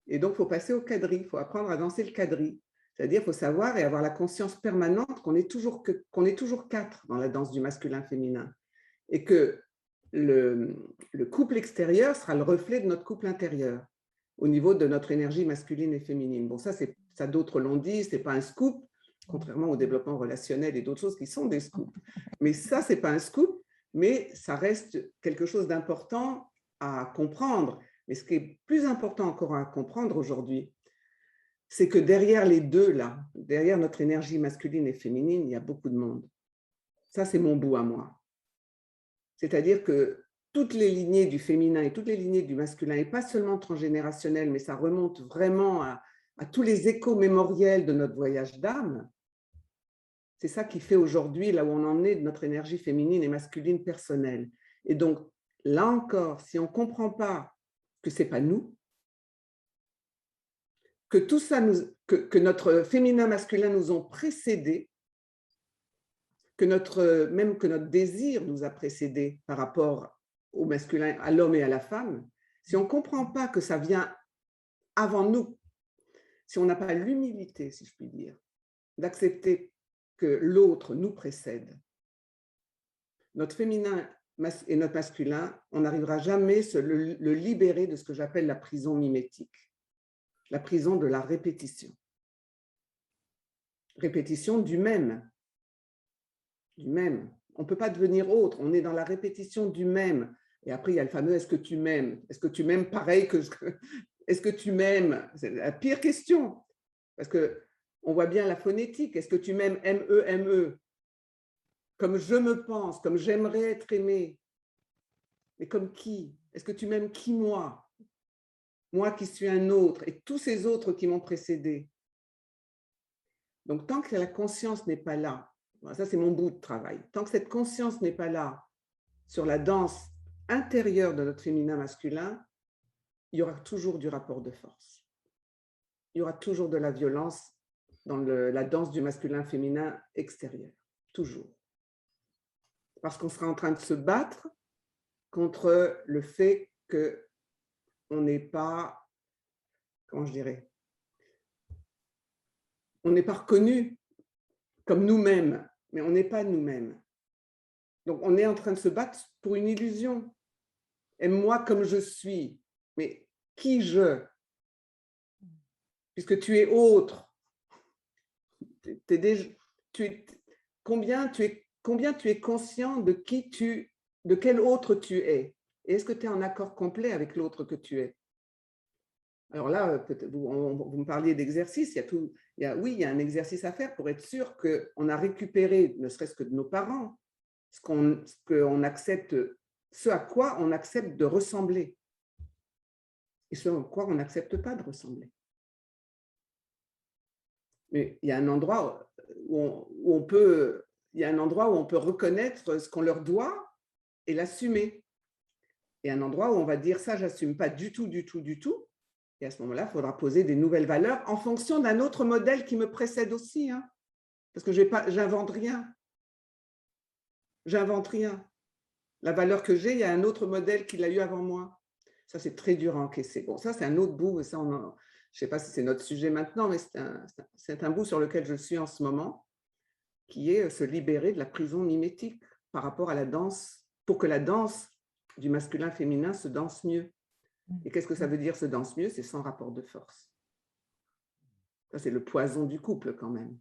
Et donc, il faut passer au quadrille, il faut apprendre à danser le quadrille. C'est-à-dire, il faut savoir et avoir la conscience permanente qu'on est toujours 4 dans la danse du masculin-féminin. Et que le couple extérieur sera le reflet de notre couple intérieur, au niveau de notre énergie masculine et féminine. Bon, ça d'autres l'ont dit, ce n'est pas un scoop, contrairement au développement relationnel et d'autres choses qui sont des scoops. Mais ça, ce n'est pas un scoop, mais ça reste quelque chose d'important à comprendre. Mais ce qui est plus important encore à comprendre aujourd'hui, c'est que derrière les deux, là, derrière notre énergie masculine et féminine, il y a beaucoup de monde. Ça, c'est mon bout à moi. C'est-à-dire que toutes les lignées du féminin et toutes les lignées du masculin, et pas seulement transgénérationnelles, mais ça remonte vraiment à tous les échos mémoriels de notre voyage d'âme. C'est ça qui fait aujourd'hui, là où on en est, de notre énergie féminine et masculine personnelle. Et donc, là encore, si on ne comprend pas que ce n'est pas nous, que tout ça, que notre féminin masculin nous ont précédés, même que notre désir nous a précédés par rapport au masculin, à l'homme et à la femme, si on ne comprend pas que ça vient avant nous, si on n'a pas l'humilité, si je puis dire, d'accepter que l'autre nous précède, notre féminin et notre masculin, on n'arrivera jamais à le libérer de ce que j'appelle la prison mimétique, la prison de la répétition. Répétition du même. Du même. On ne peut pas devenir autre, on est dans la répétition du même. Et après, il y a le fameux « est-ce que tu m'aimes ?» Est-ce que tu m'aimes pareil que… Est-ce que tu m'aimes? C'est la pire question. Parce qu'on voit bien la phonétique. Est-ce que tu m'aimes? M-E, M-E. Comme je me pense, comme j'aimerais être aimé. Mais comme qui? Est-ce que tu m'aimes qui, moi? Moi qui suis un autre et tous ces autres qui m'ont précédé. Donc, tant que la conscience n'est pas là, ça c'est mon bout de travail, tant que cette conscience n'est pas là sur la danse intérieure de notre féminin masculin, il y aura toujours du rapport de force. Il y aura toujours de la violence dans la danse du masculin-féminin extérieur. Toujours. Parce qu'on sera en train de se battre contre le fait qu'on n'est pas, comment je dirais, on n'est pas reconnu comme nous-mêmes, mais on n'est pas nous-mêmes. Donc, on est en train de se battre pour une illusion. Aime-moi comme je suis. Mais qui je? Puisque tu es autre. Combien tu es conscient de quel autre tu es? Et est-ce que tu es en accord complet avec l'autre que tu es? Alors là, vous me parliez d'exercice. Oui, il y a un exercice à faire pour être sûr qu'on a récupéré, ne serait-ce que de nos parents, ce à quoi on accepte de ressembler et ce à quoi on n'accepte pas de ressembler. Mais il y a un endroit où on peut reconnaître ce qu'on leur doit et l'assumer. Et un endroit où on va dire ça, j'assume pas du tout, du tout, du tout. Et à ce moment-là, il faudra poser des nouvelles valeurs en fonction d'un autre modèle qui me précède aussi. Hein, parce que j'invente rien. J'invente rien. La valeur que j'ai, il y a un autre modèle qui l'a eu avant moi. Ça, c'est très dur à encaisser. Bon, ça, c'est un autre bout. Et ça, je ne sais pas si c'est notre sujet maintenant, mais c'est un bout sur lequel je suis en ce moment, qui est se libérer de la prison mimétique par rapport à la danse, pour que la danse du masculin-féminin se danse mieux. Et qu'est-ce que ça veut dire se danse mieux? C'est sans rapport de force. Ça, c'est le poison du couple quand même.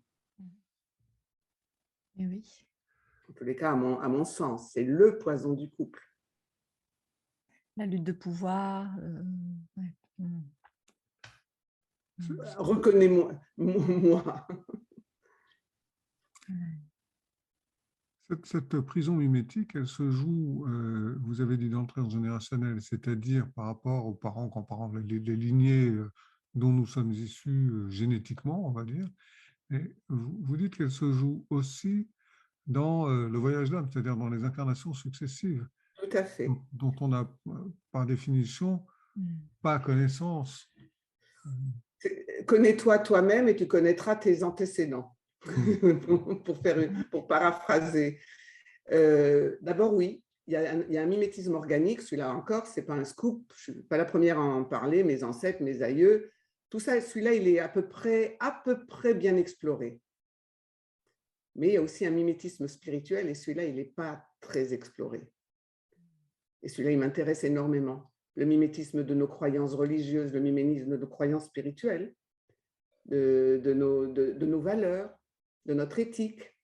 Et oui. En tous les cas, à mon sens, c'est le poison du couple. La lutte de pouvoir. Ouais. Reconnais-moi, moi. Cette prison mimétique, elle se joue, vous avez dit dans le transgénérationnel, c'est-à-dire par rapport aux parents, grands-parents, les lignées dont nous sommes issus génétiquement, on va dire. Et vous dites qu'elle se joue aussi dans le voyage d'âme, c'est-à-dire dans les incarnations successives. Tout à fait. Dont on n'a, par définition, pas connaissance. Connais-toi toi-même et tu connaîtras tes antécédents, pour paraphraser. D'abord, oui, il y a un mimétisme organique. Celui-là encore, ce n'est pas un scoop. Je ne suis pas la première à en parler. Mes ancêtres, mes aïeux, tout ça, celui-là, il est à peu près bien exploré. Mais il y a aussi un mimétisme spirituel et celui-là, il n'est pas très exploré. Et celui-là, il m'intéresse énormément. Le mimétisme de nos croyances religieuses, le mimétisme de nos croyances spirituelles, de nos valeurs, de notre éthique.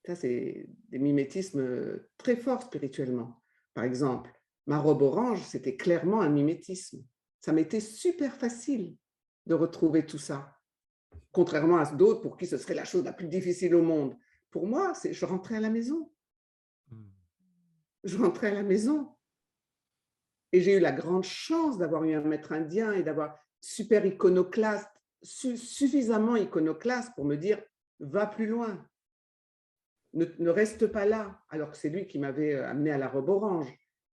Ça, c'est des mimétismes très forts spirituellement. Par exemple, ma robe orange, c'était clairement un mimétisme. Ça m'était super facile de retrouver tout ça. Contrairement à d'autres pour qui ce serait la chose la plus difficile au monde. Pour moi, je rentrais à la maison. Je rentrais à la maison. Et j'ai eu la grande chance d'avoir eu un maître indien et d'avoir super iconoclaste, suffisamment iconoclaste pour me dire « va plus loin ». Ne reste pas là, alors que c'est lui qui m'avait amené à la robe orange,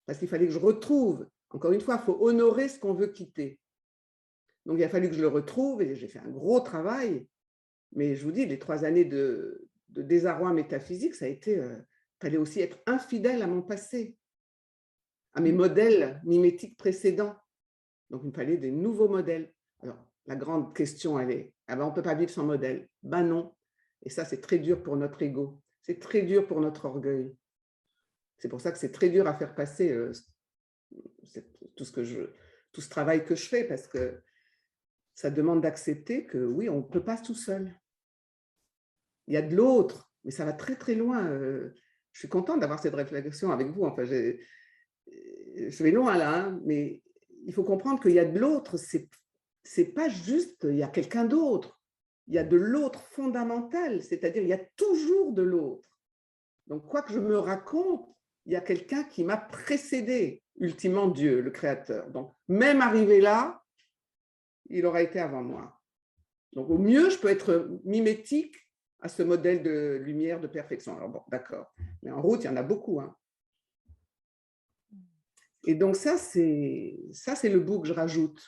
parce qu'il fallait que je retrouve. Encore une fois, il faut honorer ce qu'on veut quitter. Donc, il a fallu que je le retrouve et j'ai fait un gros travail. Mais je vous dis, les 3 années de désarroi métaphysique, ça a été, fallait aussi être infidèle à mon passé, à mes modèles mimétiques précédents. Donc, il me fallait des nouveaux modèles. Alors, la grande question, elle est, ah ben, on ne peut pas vivre sans modèle. Ben non. Et ça, c'est très dur pour notre ego. C'est très dur pour notre orgueil. C'est pour ça que c'est très dur à faire passer tout ce travail que je fais, parce que ça demande d'accepter que oui, on ne peut pas tout seul. Il y a de l'autre, mais ça va très très loin. Je suis contente d'avoir cette réflexion avec vous. Enfin, je vais loin là, hein, mais il faut comprendre qu'il y a de l'autre. C'est pas juste, il y a quelqu'un d'autre. Il y a de l'autre fondamental, c'est-à-dire il y a toujours de l'autre. Donc, quoi que je me raconte, il y a quelqu'un qui m'a précédé, ultimement Dieu, le Créateur. Donc, même arrivé là, il aura été avant moi. Donc, au mieux, je peux être mimétique à ce modèle de lumière, de perfection. Alors, bon, d'accord. Mais en route, il y en a beaucoup. Hein. Et donc, ça, c'est le bout que je rajoute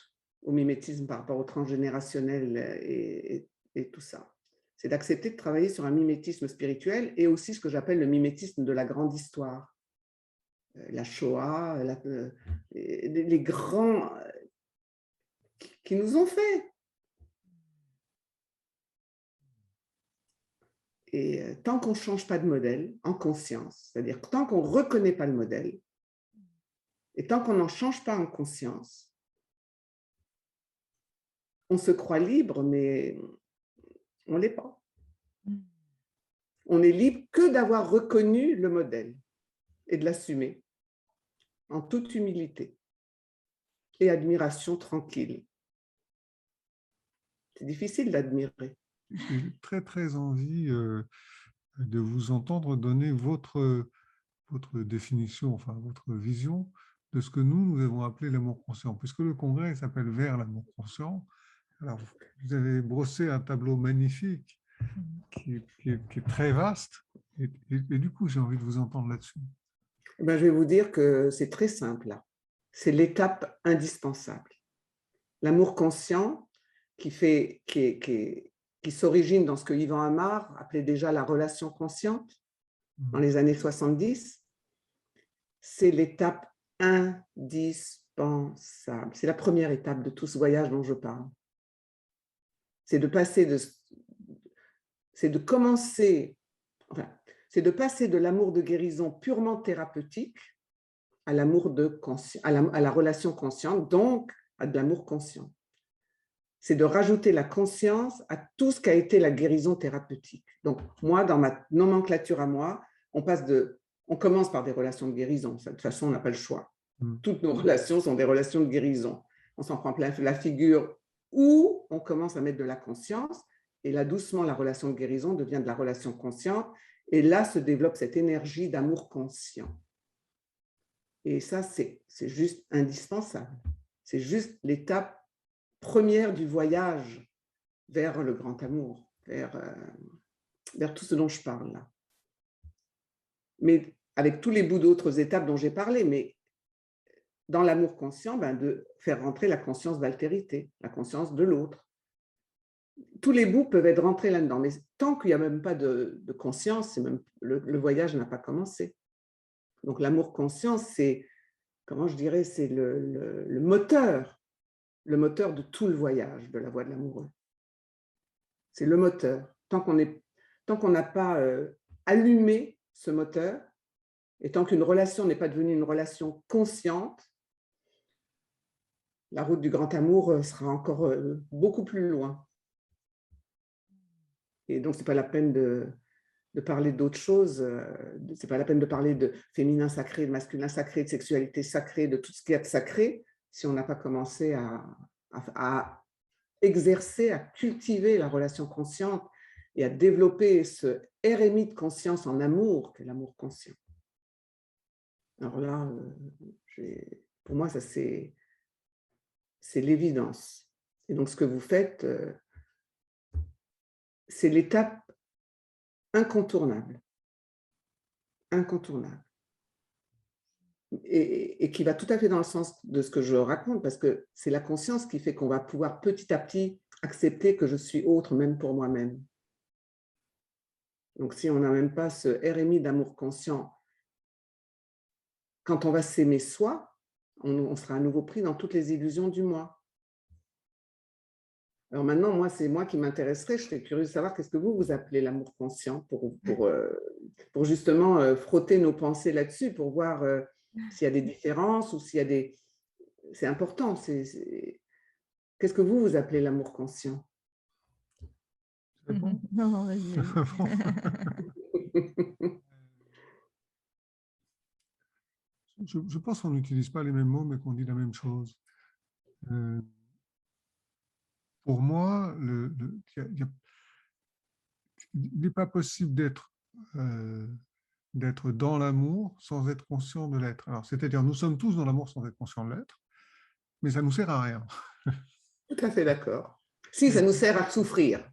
au mimétisme par rapport au transgénérationnel et tout ça. C'est d'accepter de travailler sur un mimétisme spirituel et aussi ce que j'appelle le mimétisme de la grande histoire. La Shoah, les grands qui nous ont fait. Et tant qu'on ne change pas de modèle en conscience, c'est-à-dire tant qu'on ne reconnaît pas le modèle, et tant qu'on n'en change pas en conscience, on se croit libre, mais on ne l'est pas. On est libre que d'avoir reconnu le modèle et de l'assumer en toute humilité et admiration tranquille. C'est difficile d'admirer. J'ai très, très envie de vous entendre donner votre définition, enfin votre vision de ce que nous avons appelé l'amour conscient, puisque le congrès s'appelle Vers l'amour conscient. Alors, vous avez brossé un tableau magnifique qui est très vaste, et du coup, j'ai envie de vous entendre là-dessus. Ben, je vais vous dire que c'est très simple. C'est l'étape indispensable. L'amour conscient qui s'origine dans ce que Yvan Amar appelait déjà la relation consciente dans les années 70, c'est l'étape indispensable. C'est la première étape de tout ce voyage dont je parle. C'est de passer de l'amour de guérison purement thérapeutique à l'amour à la relation consciente, donc à de l'amour conscient. C'est de rajouter la conscience à tout ce qu'a été la guérison thérapeutique. Donc, moi, dans ma nomenclature à moi, on commence par des relations de guérison. De toute façon, on n'a pas le choix. Toutes nos relations sont des relations de guérison. On s'en prend plein la figure ou on commence à mettre de la conscience et là, doucement, la relation de guérison devient de la relation consciente et là se développe cette énergie d'amour conscient. Et ça, c'est juste indispensable. C'est juste l'étape première du voyage vers le grand amour, vers tout ce dont je parle là. Mais avec tous les bouts d'autres étapes dont j'ai parlé, mais dans l'amour conscient, de faire rentrer la conscience d'altérité, la conscience de l'autre. Tous les bouts peuvent être rentrés là-dedans, mais tant qu'il n'y a même pas de conscience, le voyage n'a pas commencé. Donc l'amour conscient, c'est, comment je dirais, c'est le moteur de tout le voyage de la voie de l'amoureux. C'est le moteur. Tant qu'on n'a pas allumé ce moteur, et tant qu'une relation n'est pas devenue une relation consciente, la route du grand amour sera encore beaucoup plus loin. Et donc, ce n'est pas la peine de parler d'autre chose. Ce n'est pas la peine de parler de féminin sacré, de masculin sacré, de sexualité sacrée, de tout ce qu'il y a de sacré, si on n'a pas commencé à exercer, à cultiver la relation consciente et à développer ce RMI de conscience en amour, qu'est l'amour conscient. Alors là, pour moi, ça c'est l'évidence. Et donc, ce que vous faites, c'est l'étape incontournable. Incontournable. Et qui va tout à fait dans le sens de ce que je raconte, parce que c'est la conscience qui fait qu'on va pouvoir petit à petit accepter que je suis autre, même pour moi-même. Donc, si on n'a même pas ce RMI d'amour conscient, quand on va s'aimer soi, on sera à nouveau pris dans toutes les illusions du moi. Alors maintenant, moi, c'est moi qui m'intéresserais. Je serais curieuse de savoir qu'est-ce que vous appelez l'amour conscient pour justement frotter nos pensées là-dessus, pour voir s'il y a des différences ou s'il y a des... C'est important. Qu'est-ce que vous appelez l'amour conscient? Bon. Non, vas-y. Je pense qu'on n'utilise pas les mêmes mots, mais qu'on dit la même chose. Pour moi, il n'est pas possible d'être dans l'amour sans être conscient de l'être. Alors, c'est-à-dire, nous sommes tous dans l'amour sans être conscients de l'être, mais ça ne nous sert à rien. Tout à fait d'accord. Si, ça nous sert à souffrir.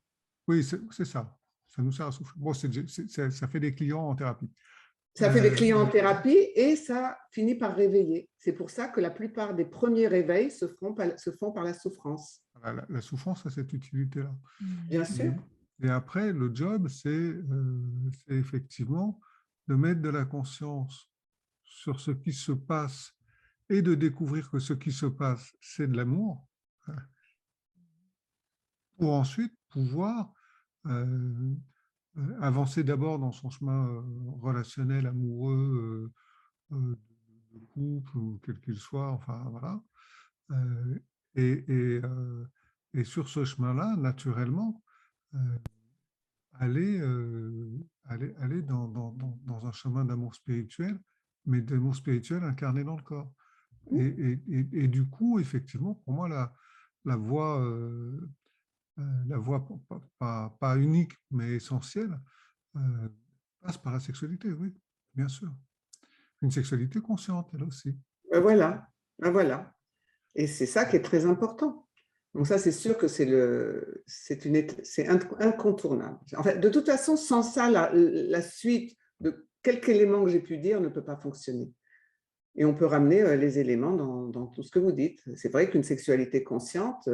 Oui, c'est ça. Ça nous sert à souffrir. Bon, ça fait des clients en thérapie. Ça fait des clients en thérapie et ça finit par réveiller. C'est pour ça que la plupart des premiers réveils se font par la souffrance. La souffrance a cette utilité-là. Bien sûr. Et après, le job, c'est effectivement de mettre de la conscience sur ce qui se passe et de découvrir que ce qui se passe, c'est de l'amour, pour ensuite pouvoir avancer d'abord dans son chemin relationnel, amoureux, de couple, ou quel qu'il soit, enfin voilà. Et sur ce chemin-là, naturellement, aller dans un chemin d'amour spirituel, mais d'amour spirituel incarné dans le corps. Et du coup, effectivement, pour moi, la voie pas unique, mais essentielle, passe par la sexualité, oui, bien sûr. Une sexualité consciente, elle aussi. Voilà, voilà. Et c'est ça qui est très important. Donc ça, c'est sûr que c'est incontournable. En fait, de toute façon, sans ça, la suite de quelques éléments que j'ai pu dire ne peut pas fonctionner. Et on peut ramener les éléments dans tout ce que vous dites. C'est vrai qu'une sexualité consciente,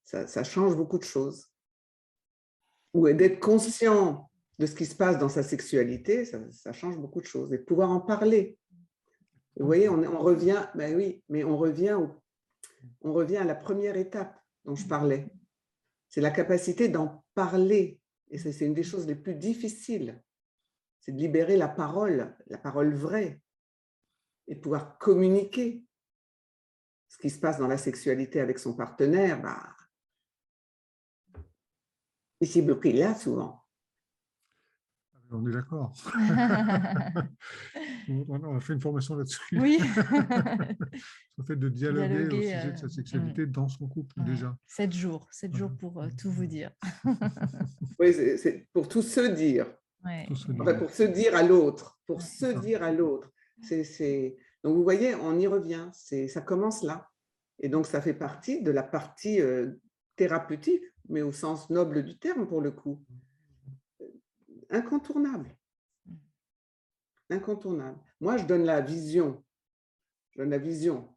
ça change beaucoup de choses. Ou d'être conscient de ce qui se passe dans sa sexualité, ça change beaucoup de choses. Et de pouvoir en parler. Vous voyez, on revient, ben oui, mais on revient à la première étape dont je parlais. C'est la capacité d'en parler. Et c'est une des choses les plus difficiles. C'est de libérer la parole vraie, et de pouvoir communiquer ce qui se passe dans la sexualité avec son partenaire. Il s'est bloqué là, souvent. On est d'accord. On a fait une formation là-dessus. Oui. Le fait de dialoguer au sujet de sa sexualité dans son couple, déjà. 7 jours pour tout vous dire. Oui, c'est pour tout se dire. Ouais. Enfin, pour se dire à l'autre. Pour se dire à l'autre. Donc, vous voyez, on y revient. Ça commence là. Et donc, ça fait partie de la partie thérapeutique, mais au sens noble du terme, pour le coup. Incontournable. Incontournable. Moi, je donne la vision. Je donne la vision.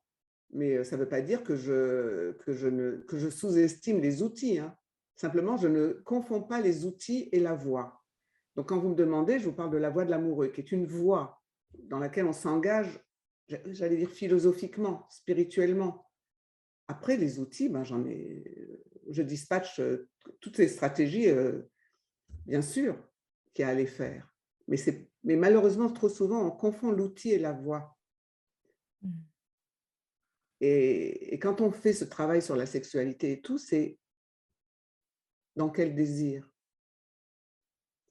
Mais ça ne veut pas dire que je sous-estime les outils, hein. Simplement, je ne confonds pas les outils et la voie. Donc, quand vous me demandez, je vous parle de la voie de l'amoureux, qui est une voie dans laquelle on s'engage, j'allais dire philosophiquement, spirituellement. Après, les outils, ben, je dispatche toutes ces stratégies, bien sûr, qu'il y a à les faire. Mais malheureusement, trop souvent, on confond l'outil et la voie. Et quand on fait ce travail sur la sexualité et tout, c'est dans quel désir?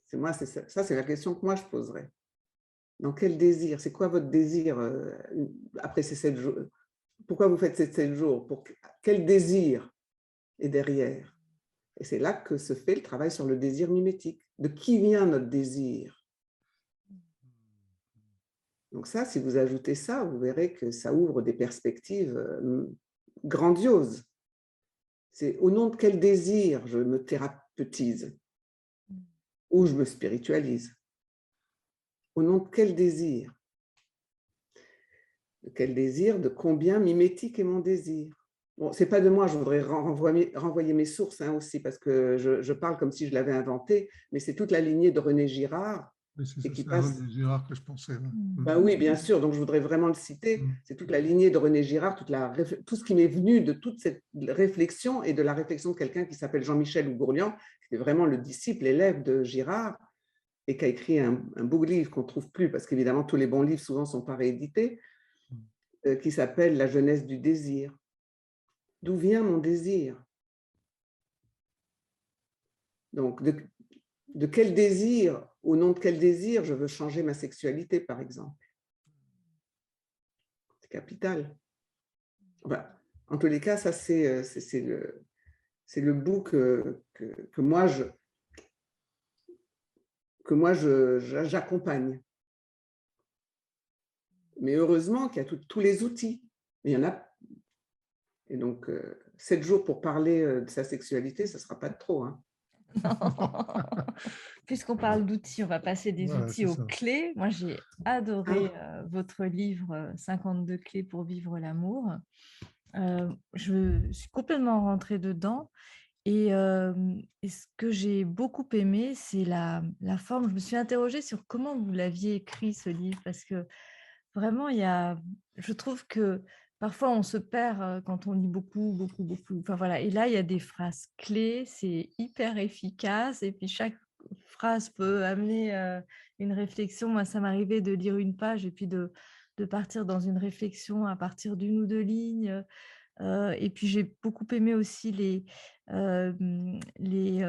Ça, c'est la question que moi je poserais. Dans quel désir? C'est quoi votre désir après ces 7 jours? Pourquoi vous faites ces 7 jours? Quel désir est derrière? Et c'est là que se fait le travail sur le désir mimétique. De qui vient notre désir? Donc ça, si vous ajoutez ça, vous verrez que ça ouvre des perspectives grandioses. C'est au nom de quel désir je me thérapeutise ou je me spiritualise? Au nom de quel désir? De quel désir? De combien mimétique est mon désir? Bon, c'est pas de moi, je voudrais renvoyer mes sources hein, aussi, parce que je parle comme si je l'avais inventé, mais c'est toute la lignée de René Girard. Mais c'est et qui ça, passe... René Girard que je pensais. Là. Ben oui, bien sûr, donc je voudrais vraiment le citer. C'est toute la lignée de René Girard, tout ce qui m'est venu de toute cette réflexion et de la réflexion de quelqu'un qui s'appelle Jean-Michel Ougourlian, qui est vraiment le disciple, élève de Girard, et qui a écrit un beau livre qu'on ne trouve plus, parce qu'évidemment, tous les bons livres souvent ne sont pas réédités, qui s'appelle « La jeunesse du désir ». D'où vient mon désir? Donc, de quel désir, au nom de quel désir je veux changer ma sexualité, par exemple? C'est capital. Enfin, en tous les cas, ça, c'est le bout que moi, j'accompagne. Mais heureusement qu'il y a tous les outils. Mais il y en a. Et donc, 7 jours pour parler de sa sexualité, ça ne sera pas de trop. Hein. Puisqu'on parle d'outils, on va passer des outils aux clés. Moi, j'ai adoré votre livre 52 clés pour vivre l'amour. Je suis complètement rentrée dedans. Et ce que j'ai beaucoup aimé, c'est la forme. Je me suis interrogée sur comment vous l'aviez écrit, ce livre, parce que vraiment, je trouve que parfois, on se perd quand on lit beaucoup, beaucoup, beaucoup. Enfin, voilà. Et là, il y a des phrases clés, c'est hyper efficace. Et puis, chaque phrase peut amener une réflexion. Moi, ça m'arrivait de lire une page et puis de partir dans une réflexion à partir d'une ou deux lignes. Et puis, j'ai beaucoup aimé aussi les les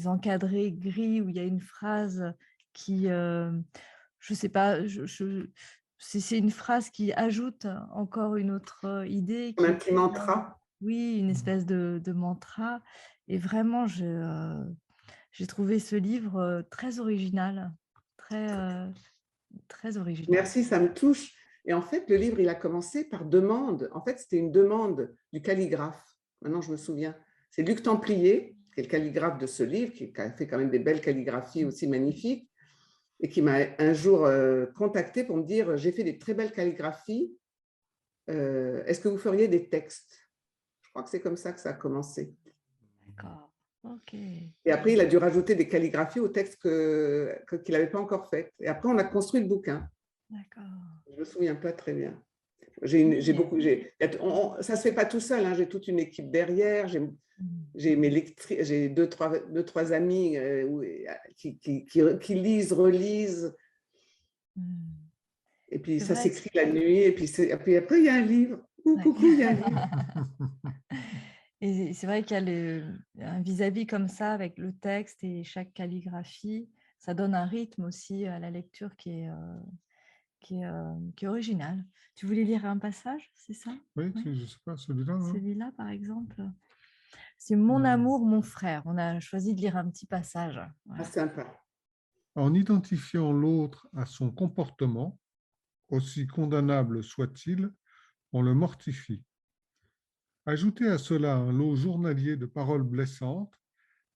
encadrés gris où il y a une phrase qui, je sais pas, c'est une phrase qui ajoute encore une autre idée. Un petit mantra. Oui, une espèce de mantra. Et vraiment, j'ai trouvé ce livre très original, très original. Merci, ça me touche. Et en fait, le livre, il a commencé par demande. En fait, c'était une demande du calligraphe. Maintenant, je me souviens. C'est Luc Templier, qui est le calligraphe de ce livre, qui a fait quand même des belles calligraphies aussi magnifiques, et qui m'a un jour contacté pour me dire « J'ai fait des très belles calligraphies. Est-ce que vous feriez des textes ?» Je crois que c'est comme ça que ça a commencé. D'accord. Ok. Et après, il a dû rajouter des calligraphies aux textes qu'il n'avait pas encore fait. Et après, on a construit le bouquin. D'accord. Je ne me souviens pas très bien. Ça ne se fait pas tout seul. Hein. J'ai toute une équipe derrière. J'ai deux, trois amis qui lisent, relisent. Et puis, ça s'écrit la nuit. Et puis après, il y a un livre. Coucou, il y a un livre. Et c'est vrai qu'il y a un vis-à-vis comme ça avec le texte et chaque calligraphie. Ça donne un rythme aussi à la lecture qui est original. Tu voulais lire un passage, c'est ça? Oui, je ne sais pas, celui-là. Celui-là, par exemple. C'est « Mon amour, mon frère ». On a choisi de lire un petit passage. Voilà. Ah, sympa. En identifiant l'autre à son comportement, aussi condamnable soit-il, on le mortifie. Ajoutez à cela un lot journalier de paroles blessantes,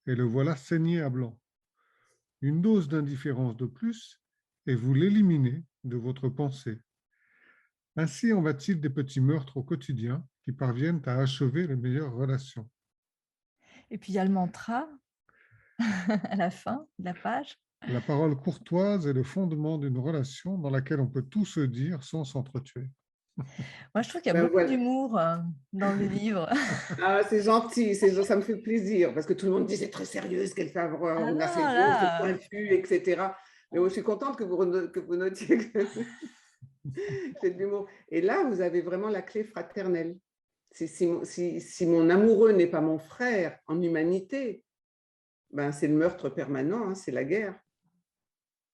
et le voilà saigné à blanc. Une dose d'indifférence de plus, et vous l'éliminez de votre pensée. Ainsi en va-t-il des petits meurtres au quotidien qui parviennent à achever les meilleures relations. Et puis il y a le mantra à la fin de la page. La parole courtoise est le fondement d'une relation dans laquelle on peut tout se dire sans s'entretuer. Moi, je trouve qu'il y a Ben beaucoup voilà. d'humour dans le livre. Ah, c'est gentil, ça me fait plaisir parce que tout le monde dit c'est très sérieux ce qu'elle fait avoir, Ah on a non, ses mots, c'est là, pointu, etc. Mais moi, je suis contente que vous notiez que c'est de l'humour. Et là, vous avez vraiment la clé fraternelle. Si mon amoureux n'est pas mon frère en humanité, ben, c'est le meurtre permanent, hein, c'est la guerre.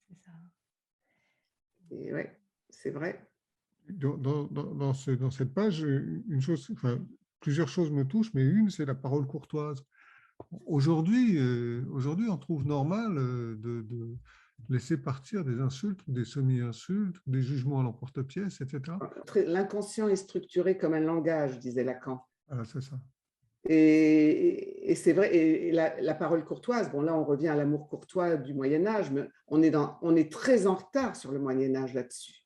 c'est ça. Et ouais, c'est vrai. Dans cette page, plusieurs choses me touchent, mais une, c'est la parole courtoise. Aujourd'hui, on trouve normal de laisser partir des insultes, des semi-insultes, des jugements à l'emporte-pièce, etc. L'inconscient est structuré comme un langage, disait Lacan. Voilà, c'est ça. Et c'est vrai, et la parole courtoise, bon là on revient à l'amour courtois du Moyen-Âge, mais on est très en retard sur le Moyen-Âge là-dessus.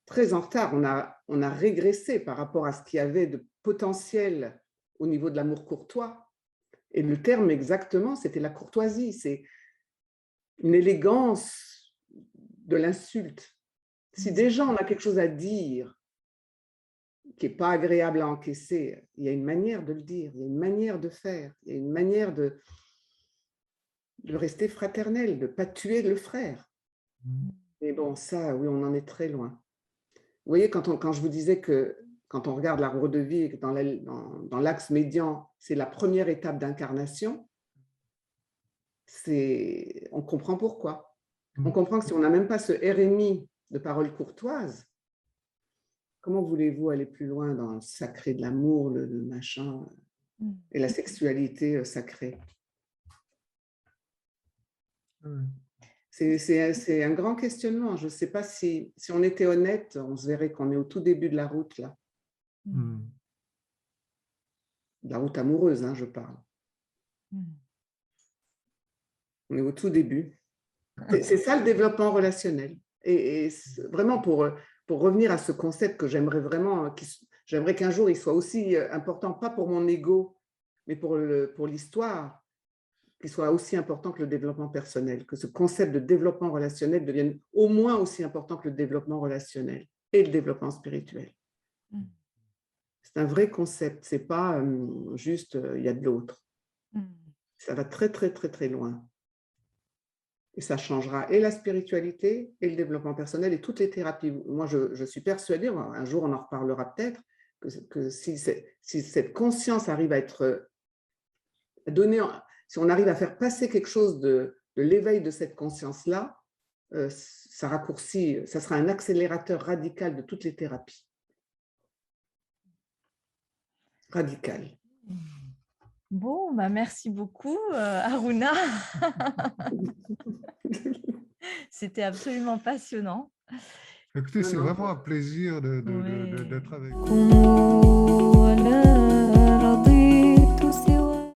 Très en retard, on a régressé par rapport à ce qu'il y avait de potentiel au niveau de l'amour courtois. Et le terme exactement, c'était la courtoisie, c'est une élégance de l'insulte. Si déjà on a quelque chose à dire qui n'est pas agréable à encaisser, il y a une manière de le dire, il y a une manière de faire, il y a une manière de rester fraternel, de ne pas tuer le frère. Et bon, ça, oui, on en est très loin. Vous voyez, quand je vous disais que quand on regarde l'arbre de vie, dans l'axe médian, c'est la première étape d'incarnation, on comprend pourquoi. On comprend que si on n'a même pas ce RMI de parole courtoise, comment voulez-vous aller plus loin dans le sacré de l'amour, le machin, et la sexualité sacrée? C'est un grand questionnement. Je ne sais pas si on était honnête, on se verrait qu'on est au tout début de la route, là. De la route amoureuse, hein, je parle. On est au tout début. C'est ça le développement relationnel. Et vraiment, pour revenir à ce concept que j'aimerais qu'un jour il soit aussi important, pas pour mon ego, mais pour l'histoire, qu'il soit aussi important que le développement personnel, que ce concept de développement relationnel devienne au moins aussi important que le développement relationnel et le développement spirituel. C'est un vrai concept, c'est pas juste il y a de l'autre. Ça va très, très, très, très loin. Et ça changera et la spiritualité et le développement personnel et toutes les thérapies. Moi, je suis persuadée, un jour on en reparlera peut-être, que si cette conscience arrive à être donnée, si on arrive à faire passer quelque chose de l'éveil de cette conscience-là, ça raccourcit, ça sera un accélérateur radical de toutes les thérapies. Radical. Bon, bah merci beaucoup, Aruna. C'était absolument passionnant. Écoutez, c'est vraiment un plaisir d'être avec vous.